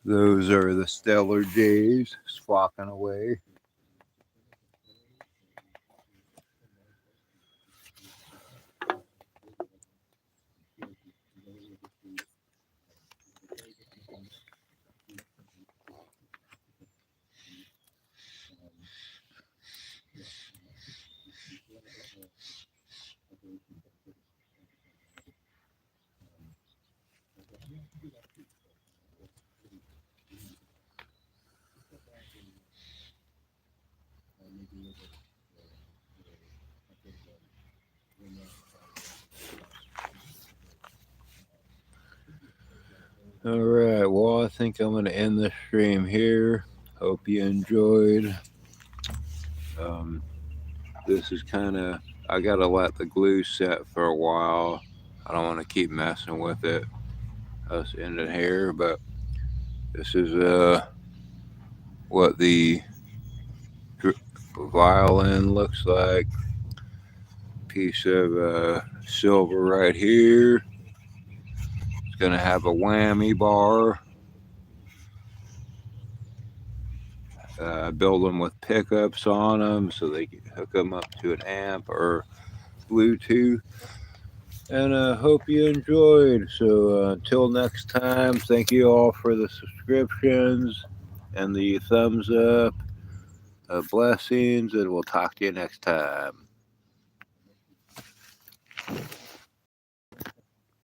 Those are the stellar jays flocking away. All right, well, I think I'm going to end this stream here. Hope you enjoyed. This is kind of, I got to let the glue set for a while. I don't want to keep messing with it. Us end it here, but this is what the violin looks like. Piece of silver right here. It's going to have a whammy bar. Build them with pickups on them so they can hook them up to an amp or Bluetooth. And I hope you enjoyed. So until next time, thank you all for the subscriptions and the thumbs up. Blessings, and we'll talk to you next time.